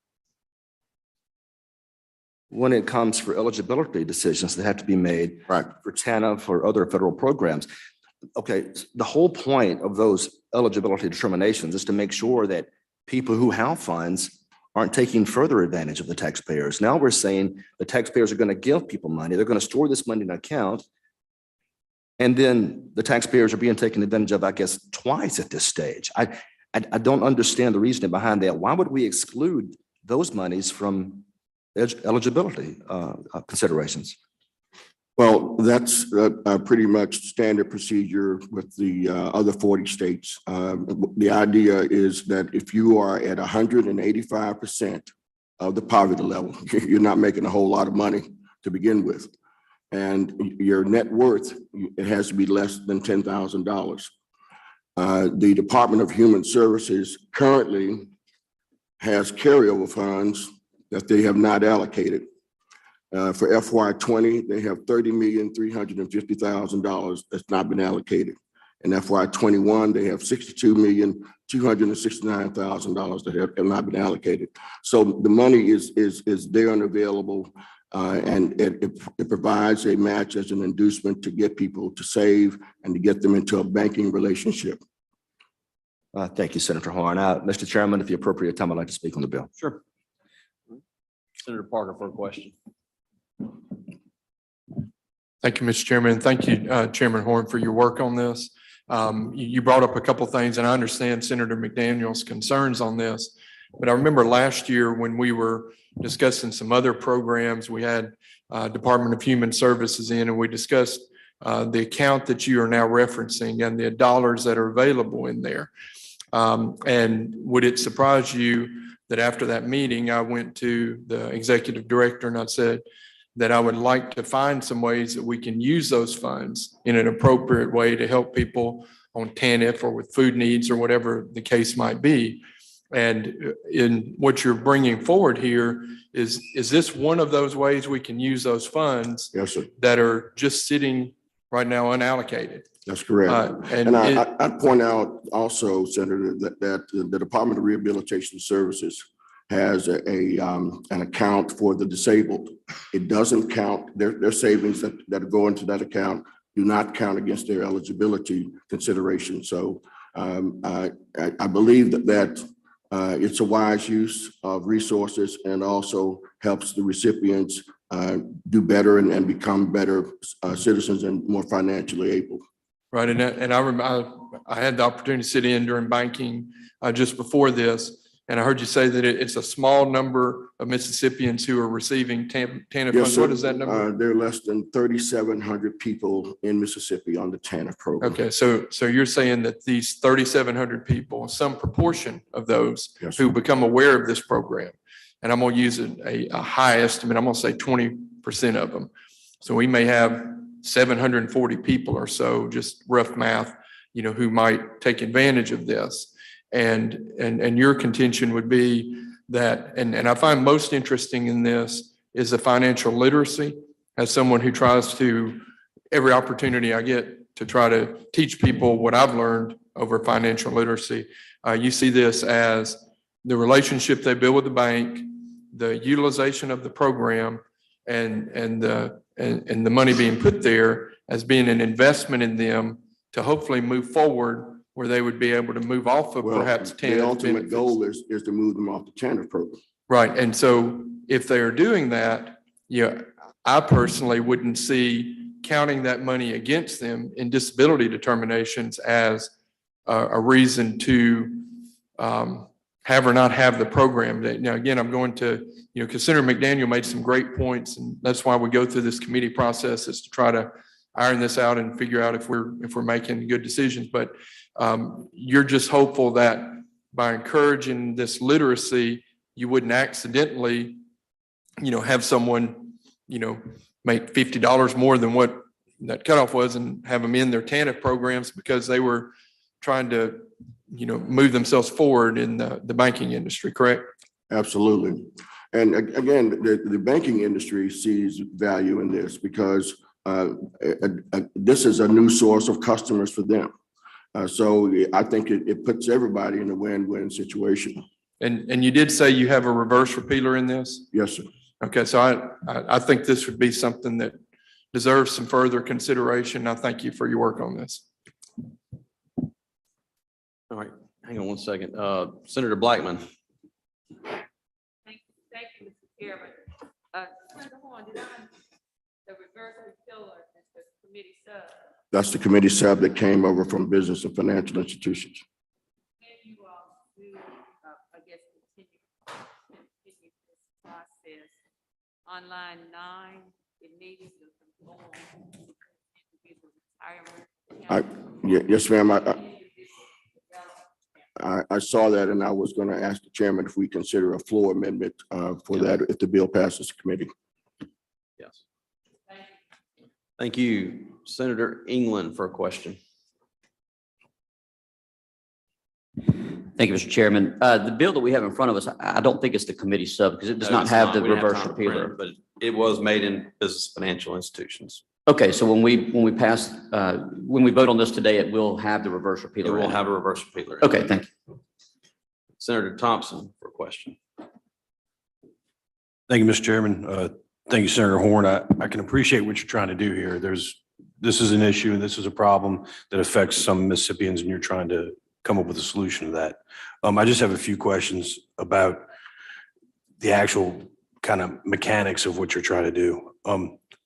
when it comes for eligibility decisions that have to be made for TANF or other federal programs. Okay, the whole point of those eligibility determinations is to make sure that people who have funds aren't taking further advantage of the taxpayers. Now we're saying the taxpayers are going to give people money. They're going to store this money in an account. And then the taxpayers are being taken advantage of, I guess, twice at this stage. I don't understand the reasoning behind that. Why would we exclude those monies from eligibility considerations? Well, that's pretty much standard procedure with the other 40 states. The idea is that if you are at 185% of the poverty level, you're not making a whole lot of money to begin with. And your net worth, it has to be less than $10,000. The Department of Human Services currently has carryover funds that they have not allocated. For FY20, they have $30,350,000 that's not been allocated. In FY21, they have $62,269,000 that have not been allocated. So the money is there and available. And it provides a match as an inducement to get people to save and to get them into a banking relationship. Thank you, Senator Horn. Mr. Chairman, at the appropriate time, I'd like to speak on the bill. Sure. Senator Parker for a question. Thank you, Mr. Chairman. And thank you, Chairman Horn, for your work on this. You brought up a couple of things, and I understand Senator McDaniel's concerns on this. But I remember last year when we were discussing some other programs, we had Department of Human Services in, and we discussed the account that you are now referencing and the dollars that are available in there. And would it surprise you that after that meeting, I went to the executive director and I said that I would like to find some ways that we can use those funds in an appropriate way to help people on TANF or with food needs or whatever the case might be. And in what you're bringing forward here, is this one of those ways we can use those funds? Yes, sir. That are just sitting right now unallocated? That's correct. And I'd point out also, Senator, that the Department of Rehabilitation Services has an account for the disabled. It doesn't count, their savings that go into that account do not count against their eligibility consideration. So I believe that it's a wise use of resources and also helps the recipients do better and become better citizens and more financially able. Right, and I I had the opportunity to sit in during banking just before this. And I heard you say that it's a small number of Mississippians who are receiving TANF Yes, funds. sir. What is that number? There are less than 3,700 people in Mississippi on the TANF program. Okay, so you're saying that these 3,700 people, some proportion of those Yes, sir. who become aware of this program, and I'm going to use a high estimate, I'm going to say 20% of them. So we may have 740 people or so, just rough math, who might take advantage of this. And your contention would be that, and I find most interesting in this is the financial literacy. As someone who tries to, every opportunity I get to try to teach people what I've learned over financial literacy, you see this as the relationship they build with the bank, the utilization of the program, and the money being put there as being an investment in them to hopefully move forward where they would be able to move off of Well, perhaps the TANF ultimate benefits. goal is to move them off the TANF program. Right. And so if they are doing that, I personally wouldn't see counting that money against them in disability determinations as a reason to have or not have the program. Now, again, I'm going to, because Senator McDaniel made some great points, and that's why we go through this committee process, is to try to iron this out and figure out if we're making good decisions. But you're just hopeful that by encouraging this literacy, you wouldn't accidentally, have someone, make $50 more than what that cutoff was and have them in their TANF programs because they were trying to, move themselves forward in the banking industry, correct? Absolutely. And again, the banking industry sees value in this because this is a new source of customers for them. So I think it puts everybody in a win-win situation. And you did say you have a reverse repealer in this? Yes, sir. Okay, so I think this would be something that deserves some further consideration. I thank you for your work on this. All right, hang on one second. Senator Blackman. Thank you, Mr. Chairman. Senator Horn, the reverse repealer is the committee sub. That's the committee sub that came over from business and financial institutions. Can you do, I guess, continue this process? On line 9, it needs to conform to individual retirement. Yes, ma'am. I saw that and I was going to ask the chairman if we consider a floor amendment for that if the bill passes the committee. Yes. Thank you. Senator England for a question. Thank you, Mr. Chairman. The bill that we have in front of us, I don't think it's the committee sub because it does No, not it's have the We didn't reverse time to print repealer. it, But it was made in business financial institutions. Okay, so when we pass, when we vote on this today, it will have the reverse It repealer. will in it. have a reverse repealer. Okay, thank you. Senator Thompson for a question. Thank you, Mr. Chairman. Thank you, Senator Horn. I can appreciate what you're trying to do here. This is an issue and this is a problem that affects some Mississippians and you're trying to come up with a solution to that. I just have a few questions about the actual kind of mechanics of what you're trying to do.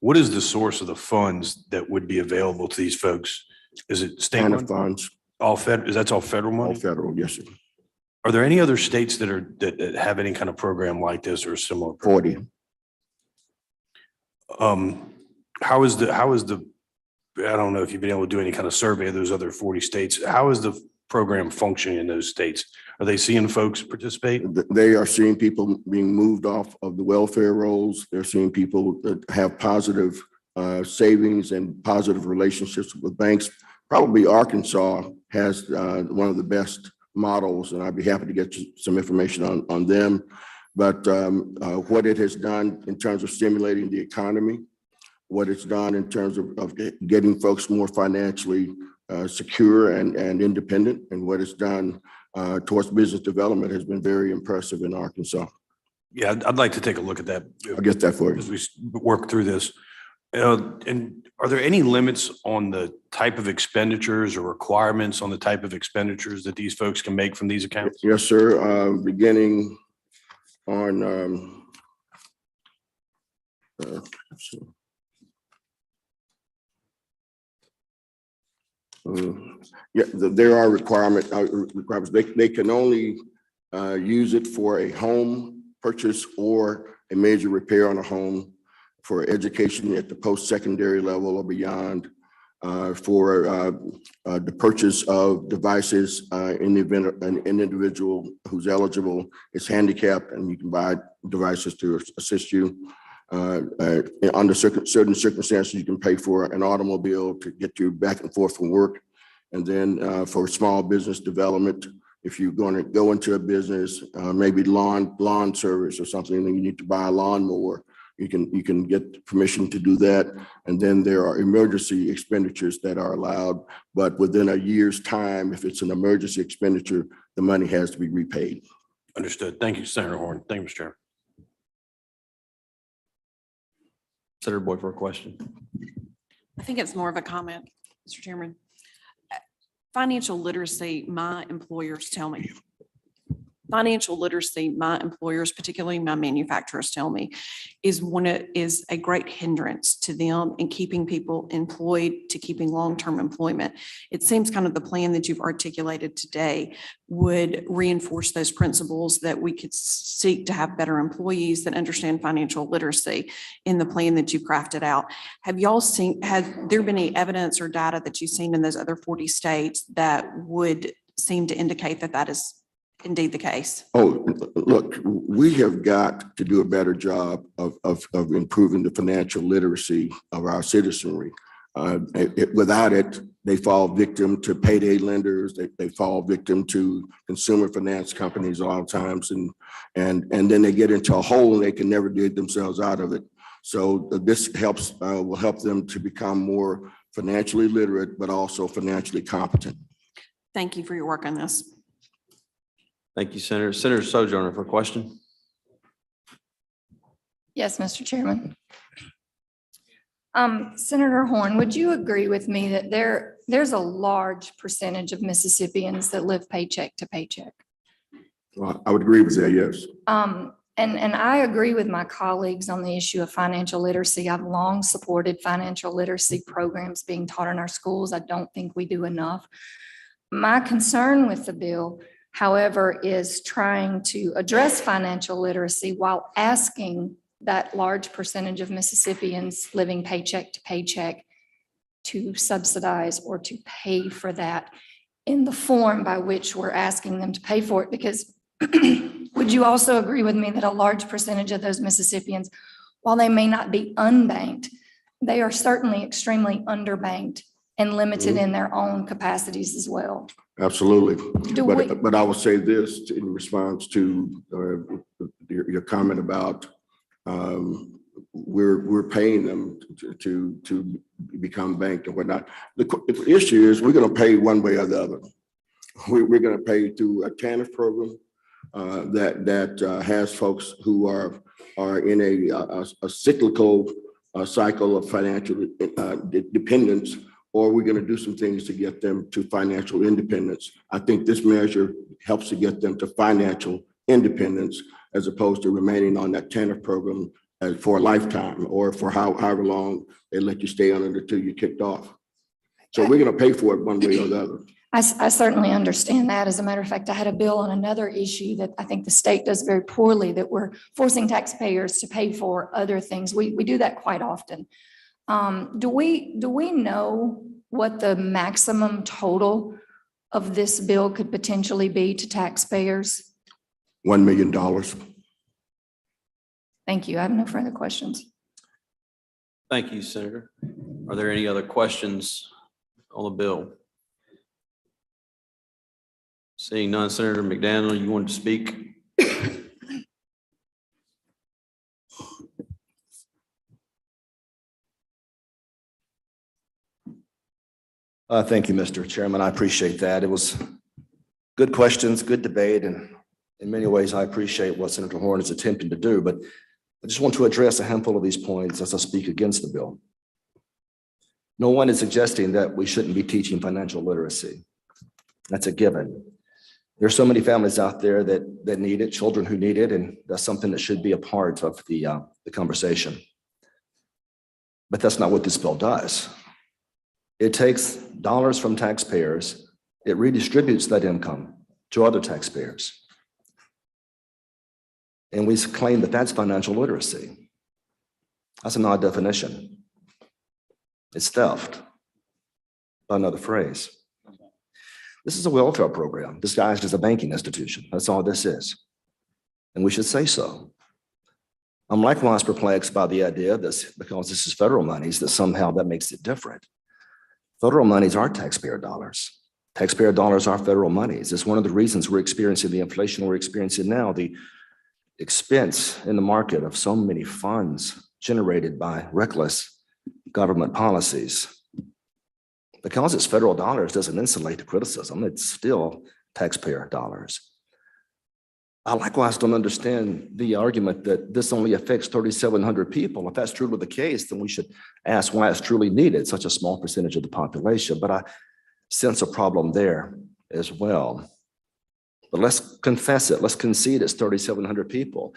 What is the source of the funds that would be available to these folks? Is it state TANF money? funds, All federal, that's all federal all money? federal, yes, sir. Are there any other states that have any kind of program like this or a similar? program? 40. How is the, I don't know if you've been able to do any kind of survey of those other 40 states. How is the program functioning in those states? Are they seeing folks participate? They are seeing people being moved off of the welfare rolls. They're seeing people that have positive savings and positive relationships with banks. Probably Arkansas has one of the best models, and I'd be happy to get you some information on them. But what it has done in terms of stimulating the economy, what it's done in terms of getting folks more financially secure and independent, and what it's done towards business development has been very impressive in Arkansas. Yeah, I'd like to take a look at that. I'll get that for you. As we work through this. And are there any limits on the type of expenditures or requirements on the type of expenditures that these folks can make from these accounts? Yes, sir. Beginning on Yeah, there are requirements. They can only use it for a home purchase or a major repair on a home, for education at the post-secondary level or beyond, for the purchase of devices in the event an individual who's eligible is handicapped, and you can buy devices to assist you. Under certain circumstances, you can pay for an automobile to get you back and forth from work. And then for small business development, if you're going to go into a business, maybe lawn service or something, and you need to buy a lawnmower, you can get permission to do that. And then there are emergency expenditures that are allowed, but within a year's time, if it's an emergency expenditure, the money has to be repaid. Understood. Thank you, Senator Horn. Thank you, Mr. Chairman. Senator Boyd for a question. I think it's more of a comment, Mr. Chairman. Financial literacy, my employers tell me. Financial literacy, my employers, particularly my manufacturers, tell me is a great hindrance to them in keeping people employed, to keeping long-term employment. It seems kind of the plan that you've articulated today would reinforce those principles, that we could seek to have better employees that understand financial literacy in the plan that you've crafted out. Have y'all seen, has there been any evidence or data that you've seen in those other 40 states that would seem to indicate that that is indeed the case? Oh, look, we have got to do a better job of improving the financial literacy of our citizenry. Without it, they fall victim to payday lenders. They fall victim to consumer finance companies a lot of times, and then they get into a hole and they can never dig themselves out of it. So this will help them to become more financially literate, but also financially competent. Thank you for your work on this. Thank you, Senator. Senator Sojourner for a question. Yes, Mr. Chairman. Senator Horn, would you agree with me that there's a large percentage of Mississippians that live paycheck to paycheck? Well, I would agree with that, yes. And I agree with my colleagues on the issue of financial literacy. I've long supported financial literacy programs being taught in our schools. I don't think we do enough. My concern with the bill, however, is trying to address financial literacy while asking that large percentage of Mississippians living paycheck to paycheck to subsidize or to pay for that in the form by which we're asking them to pay for it. Because would you also agree with me that a large percentage of those Mississippians, while they may not be unbanked, they are certainly extremely underbanked and limited in their own capacities as well? Absolutely. But I will say this in response to your comment about we're paying them to become banked and whatnot. The issue is we're going to pay one way or the other. We're going to pay through a TANF program that has folks who are in a cyclical cycle of financial dependence, or we're going to do some things to get them to financial independence. I think this measure helps to get them to financial independence as opposed to remaining on that TANF program for a lifetime or for however long they let you stay on it until you're kicked off. So we're going to pay for it one way or the other. I certainly understand that. As a matter of fact, I had a bill on another issue that I think the state does very poorly, that we're forcing taxpayers to pay for other things. We do that quite often. Do we know what the maximum total of this bill could potentially be to taxpayers? $1 million. Thank you. I have no further questions. Thank you, Senator. Are there any other questions on the bill? Seeing none, Senator McDaniel, you wanted to speak? Thank you, Mr. Chairman. I appreciate that. It was good questions, good debate, and in many ways, I appreciate what Senator Horn is attempting to do, but I just want to address a handful of these points as I speak against the bill. No one is suggesting that we shouldn't be teaching financial literacy. That's a given. There are so many families out there that need it, children who need it, and that's something that should be a part of the conversation. But that's not what this bill does. It takes dollars from taxpayers. It redistributes that income to other taxpayers. And we claim that that's financial literacy. That's an odd definition. It's theft, by another phrase. This is a welfare program disguised as a banking institution. That's all this is. And we should say so. I'm likewise perplexed by the idea that because this is federal monies, that somehow that makes it different. Federal monies are taxpayer dollars. Taxpayer dollars are federal monies. It's one of the reasons we're experiencing the inflation we're experiencing now, the expense in the market of so many funds generated by reckless government policies. Because it's federal dollars doesn't insulate the criticism. It's still taxpayer dollars. I likewise don't understand the argument that this only affects 3,700 people. If that's truly the case, then we should ask why it's truly needed, such a small percentage of the population. But I sense a problem there as well. But let's confess it. Let's concede it's 3,700 people.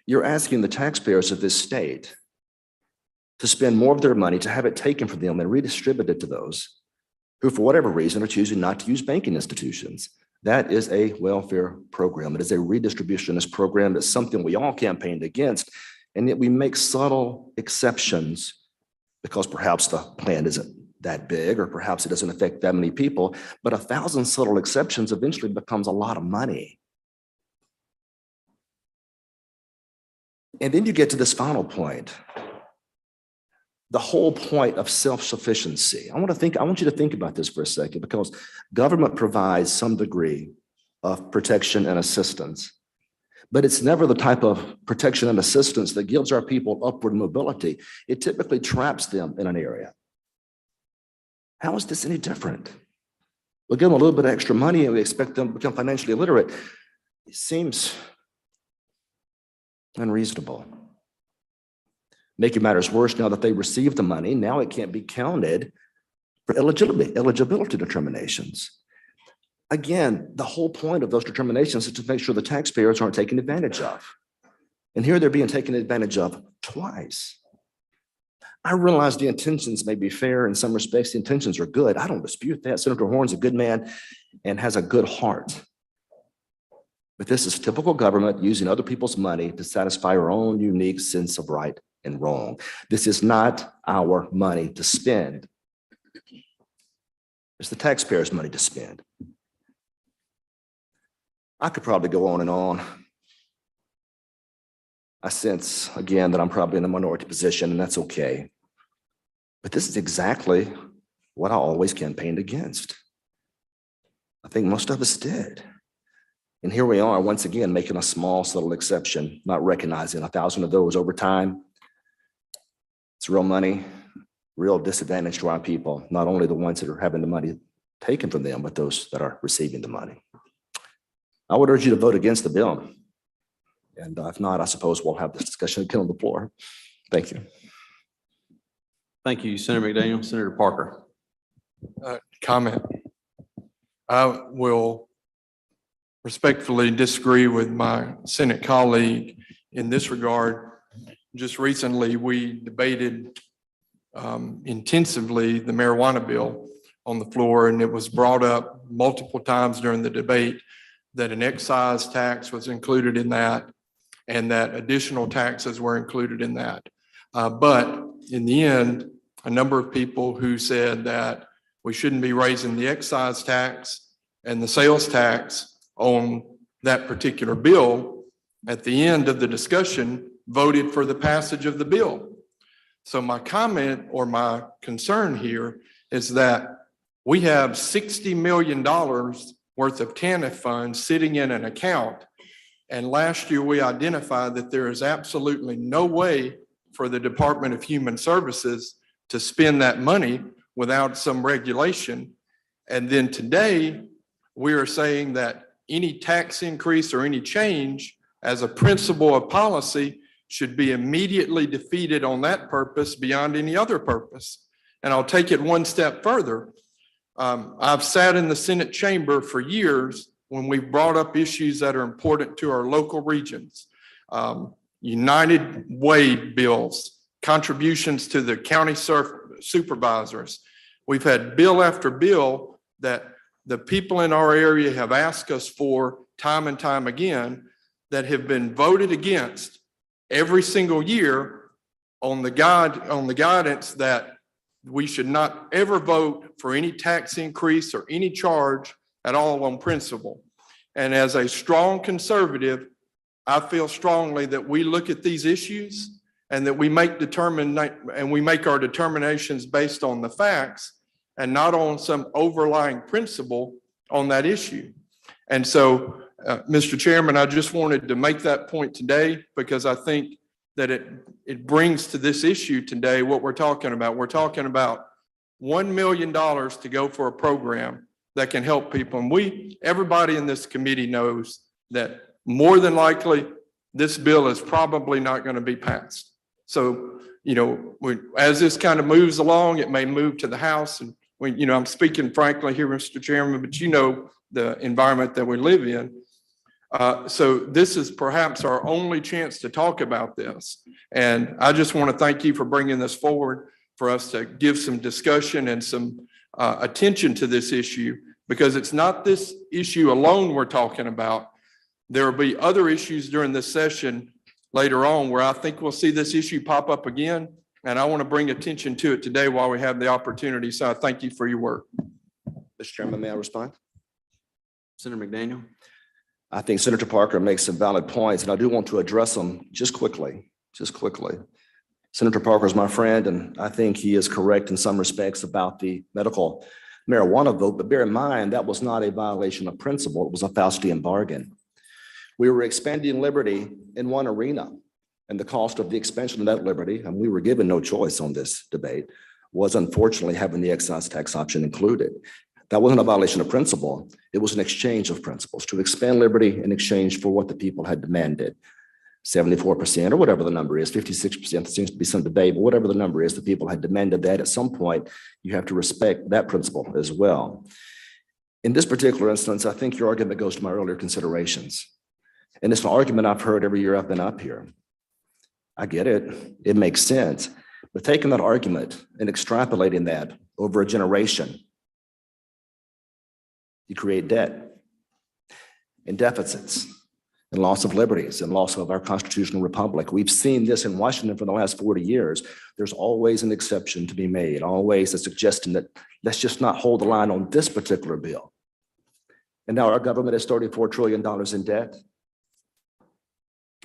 You're asking the taxpayers of this state to spend more of their money, to have it taken from them and redistributed to those who, for whatever reason, are choosing not to use banking institutions. That is a welfare program. It is a redistributionist program. That's something we all campaigned against. And yet we make subtle exceptions because perhaps the plan isn't that big, or perhaps it doesn't affect that many people, but 1,000 subtle exceptions eventually becomes a lot of money. And then you get to this final point. The whole point of self-sufficiency. I want you to think about this for a second, because government provides some degree of protection and assistance, but it's never the type of protection and assistance that gives our people upward mobility. It typically traps them in an area. How is this any different? We'll give them a little bit of extra money and we expect them to become financially illiterate. It seems unreasonable. Making matters worse, now that they received the money, now it can't be counted for eligibility determinations. Again, the whole point of those determinations is to make sure the taxpayers aren't taken advantage of. And here they're being taken advantage of twice. I realize the intentions may be fair. In some respects, the intentions are good. I don't dispute that. Senator Horn's a good man and has a good heart. But this is typical government using other people's money to satisfy our own unique sense of right and wrong. This is not our money to spend. It's the taxpayers' money to spend. I could probably go on and on. I sense, again, that I'm probably in a minority position, and that's okay. But this is exactly what I always campaigned against. I think most of us did. And here we are, once again, making a small, subtle exception, not recognizing 1,000 of those over time. It's real money, real disadvantage to our people, not only the ones that are having the money taken from them, but those that are receiving the money. I would urge you to vote against the bill. And if not, I suppose we'll have this discussion again on the floor. Thank you. Thank you, Senator McDaniel. Senator Parker. Comment. I will respectfully disagree with my Senate colleague in this regard. Just recently, we debated intensively the marijuana bill on the floor, and it was brought up multiple times during the debate that an excise tax was included in that and that additional taxes were included in that. But in the end, a number of people who said that we shouldn't be raising the excise tax and the sales tax on that particular bill, at the end of the discussion, voted for the passage of the bill. So my comment or my concern here is that we have $60 million worth of TANF funds sitting in an account. And last year we identified that there is absolutely no way for the Department of Human Services to spend that money without some regulation. And then today we are saying that any tax increase or any change as a principle of policy should be immediately defeated on that purpose beyond any other purpose. And I'll take it one step further. I've sat in the Senate chamber for years when we've brought up issues that are important to our local regions. United Way bills, contributions to the county supervisors, We've had bill after bill that the people in our area have asked us for time and time again that have been voted against every single year on the guidance that we should not ever vote for any tax increase or any charge at all on principle. And as a strong conservative, I feel strongly that we look at these issues and that we make our determinations based on the facts and not on some overlying principle on that issue. And so, Mr. Chairman, I just wanted to make that point today because I think that it brings to this issue today what we're talking about. We're talking about $1 million to go for a program that can help people. And everybody in this committee knows that more than likely, this bill is probably not going to be passed. So, as this kind of moves along, it may move to the House. And I'm speaking frankly here, Mr. Chairman, but the environment that we live in. So this is perhaps our only chance to talk about this. And I just want to thank you for bringing this forward for us to give some discussion and some attention to this issue, because it's not this issue alone we're talking about. There will be other issues during this session later on where I think we'll see this issue pop up again. And I want to bring attention to it today while we have the opportunity. So I thank you for your work. Mr. Chairman, may I respond? Senator McDaniel. I think Senator Parker makes some valid points, and I do want to address them just quickly. Senator Parker is my friend, and I think he is correct in some respects about the medical marijuana vote, but bear in mind, that was not a violation of principle. It was a Faustian bargain. We were expanding liberty in one arena, and the cost of the expansion of that liberty, and we were given no choice on this debate, was unfortunately having the excise tax option included. That wasn't a violation of principle. It was an exchange of principles to expand liberty in exchange for what the people had demanded. 74% or whatever the number is, 56%, there seems to be some debate, but whatever the number is, the people had demanded that. At some point, you have to respect that principle as well. In this particular instance, I think your argument goes to my earlier considerations. And it's an argument I've heard every year I've been up here. I get it. It makes sense. But taking that argument and extrapolating that over a generation, you create debt and deficits and loss of liberties and loss of our constitutional republic. We've seen this in Washington for the last 40 years. There's always an exception to be made, always a suggestion that let's just not hold the line on this particular bill. And now our government is $34 trillion in debt.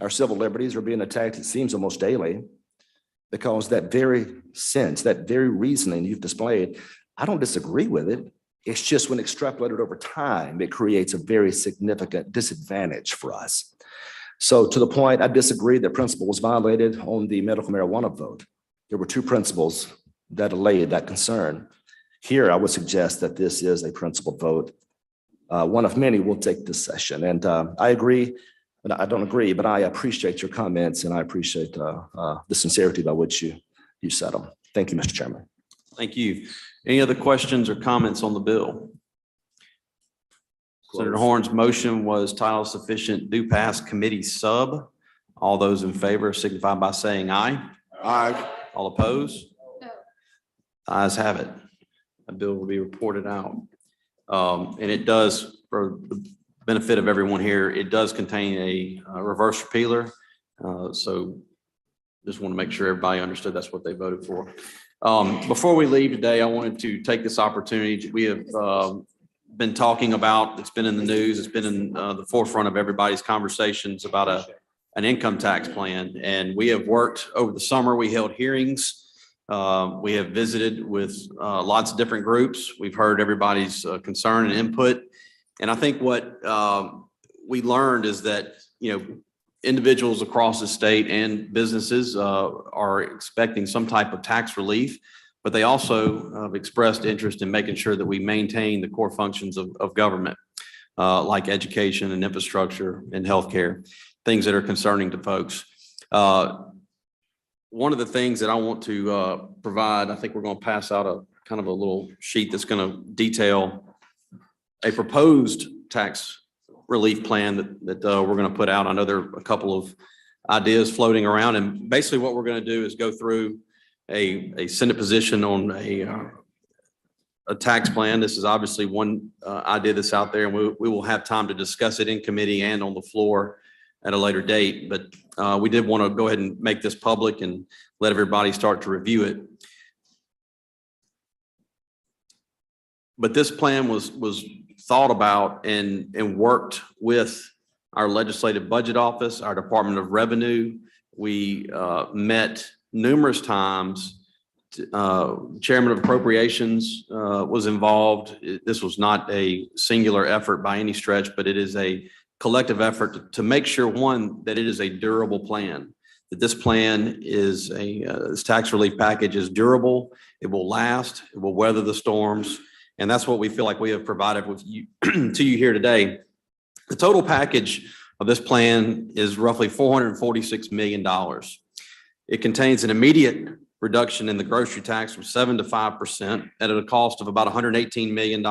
Our civil liberties are being attacked, it seems, almost daily, because that very sense, that very reasoning you've displayed, I don't disagree with it. It's just when extrapolated over time, it creates a very significant disadvantage for us. So to the point, I disagree that principle was violated on the medical marijuana vote. There were two principles that allayed that concern. Here, I would suggest that this is a principled vote. One of many will take this session. And I agree, but I don't agree, but I appreciate your comments and I appreciate the sincerity by which you said them. Thank you, Mr. Chairman. Thank you. Any other questions or comments on the bill? Senator Horn's motion was title sufficient, do pass committee sub. All those in favor signify by saying aye. Aye. All opposed? No. Ayes have it. A bill will be reported out. And it does, for the benefit of everyone here, it does contain a reverse repealer. So just want to make sure everybody understood that's what they voted for. Before we leave today, I wanted to take this opportunity. We have been talking about, it's been in the news, it's been in the forefront of everybody's conversations about an income tax plan. And we have worked over the summer. We held hearings. We have visited with lots of different groups. We've heard everybody's concern and input. And I think what we learned is that, individuals across the state and businesses are expecting some type of tax relief, but they also have expressed interest in making sure that we maintain the core functions of government, like education and infrastructure and healthcare, things that are concerning to folks. One of the things that I want to provide, I think we're going to pass out a kind of a little sheet that's going to detail a proposed tax relief plan that we're going to put out. I know there are a couple of ideas floating around, and basically what we're going to do is go through a Senate position on a tax plan. This is obviously one idea that's out there, and we will have time to discuss it in committee and on the floor at a later date. But we did want to go ahead and make this public and let everybody start to review it. But this plan was thought about and worked with our legislative budget office, our Department of Revenue. We met numerous times. Chairman of Appropriations was involved. This was not a singular effort by any stretch, but it is a collective effort to make sure, one, that it is a durable plan, that this plan is this tax relief package is durable, it will last, it will weather the storms. And that's what we feel like we have provided with you to you here today. The total package of this plan is roughly $446 million. It contains an immediate reduction in the grocery tax from 7% to 5% at a cost of about $118 million.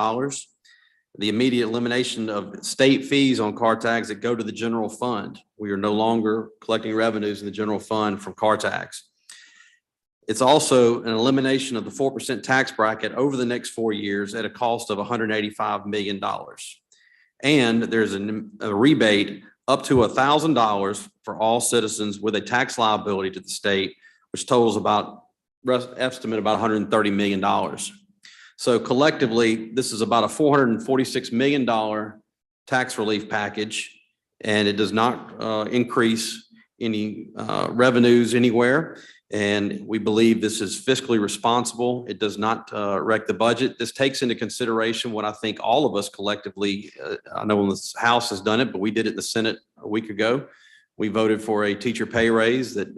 The immediate elimination of state fees on car tags that go to the general fund. We are no longer collecting revenues in the general fund from car tax. It's also an elimination of the 4% tax bracket over the next 4 years at a cost of $185 million. And there's a rebate up to $1,000 for all citizens with a tax liability to the state, which totals estimate about $130 million. So collectively, this is about a $446 million tax relief package, and it does not increase any revenues anywhere. And we believe this is fiscally responsible. It does not wreck the budget. This takes into consideration what I think all of us collectively, I know the House has done it, but we did it in the Senate a week ago. We voted for a teacher pay raise that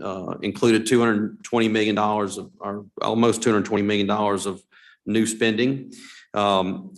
included $220 million of, or almost $220 million of new spending. That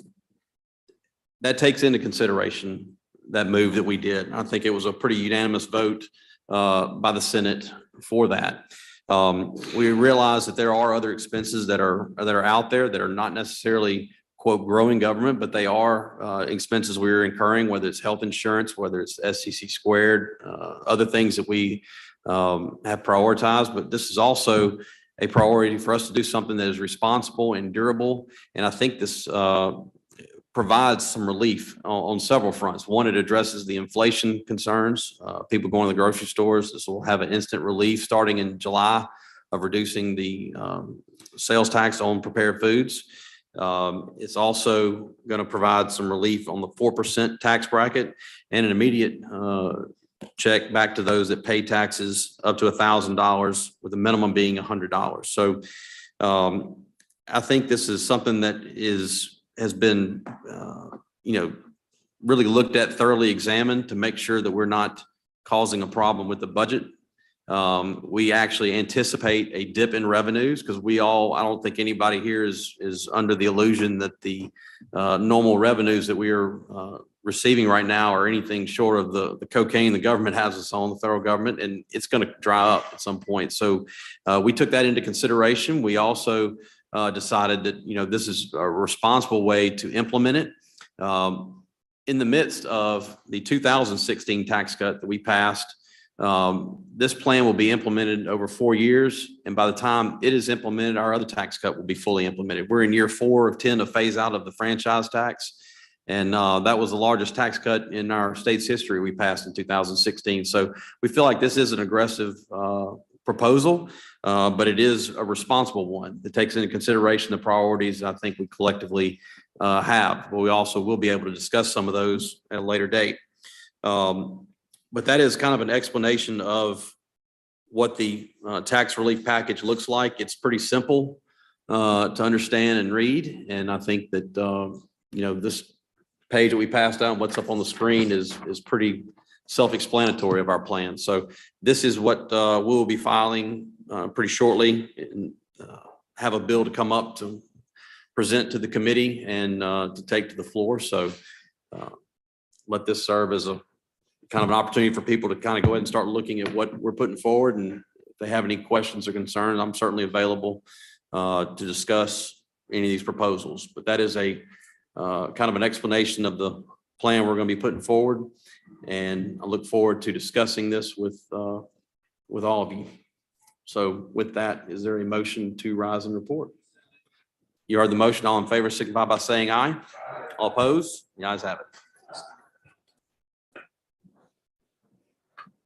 takes into consideration that move that we did. I think it was a pretty unanimous vote by the Senate for that. We realize that there are other expenses that are out there that are not necessarily, quote, growing government, but they are expenses we're incurring, whether it's health insurance, whether it's SCC squared, other things that we have prioritized. But this is also a priority for us to do something that is responsible and durable. And I think this provides some relief on several fronts. One, it addresses the inflation concerns. People going to the grocery stores, this will have an instant relief starting in July of reducing the sales tax on prepared foods. It's also going to provide some relief on the 4% tax bracket and an immediate check back to those that pay taxes up to $1,000, with the minimum being $100. So I think this is something that has been, really looked at, thoroughly examined to make sure that we're not causing a problem with the budget. We actually anticipate a dip in revenues because I don't think anybody here is under the illusion that the normal revenues that we are receiving right now are anything short of the cocaine the government has us on, the federal government, and it's going to dry up at some point. So we took that into consideration. We also decided that, this is a responsible way to implement it. In the midst of the 2016 tax cut that we passed, this plan will be implemented over 4 years. And by the time it is implemented, our other tax cut will be fully implemented. We're in year 4 of 10 to phase out of the franchise tax. And that was the largest tax cut in our state's history we passed in 2016. So we feel like this is an aggressive proposal, but it is a responsible one that takes into consideration the priorities I think we collectively have. But we also will be able to discuss some of those at a later date. But that is kind of an explanation of what the tax relief package looks like. It's pretty simple to understand and read. And I think that, this page that we passed out, what's up on the screen is pretty self-explanatory of our plan. So this is what we'll be filing pretty shortly, and have a bill to come up to present to the committee and to take to the floor. So let this serve as a kind of an opportunity for people to kind of go ahead and start looking at what we're putting forward. And if they have any questions or concerns, I'm certainly available to discuss any of these proposals. But that is a kind of an explanation of the plan we're going to be putting forward. And I look forward to discussing this with all of you. So with that, is there a motion to rise and report? You heard the motion. All in favor signify by saying aye. All opposed? The ayes have it.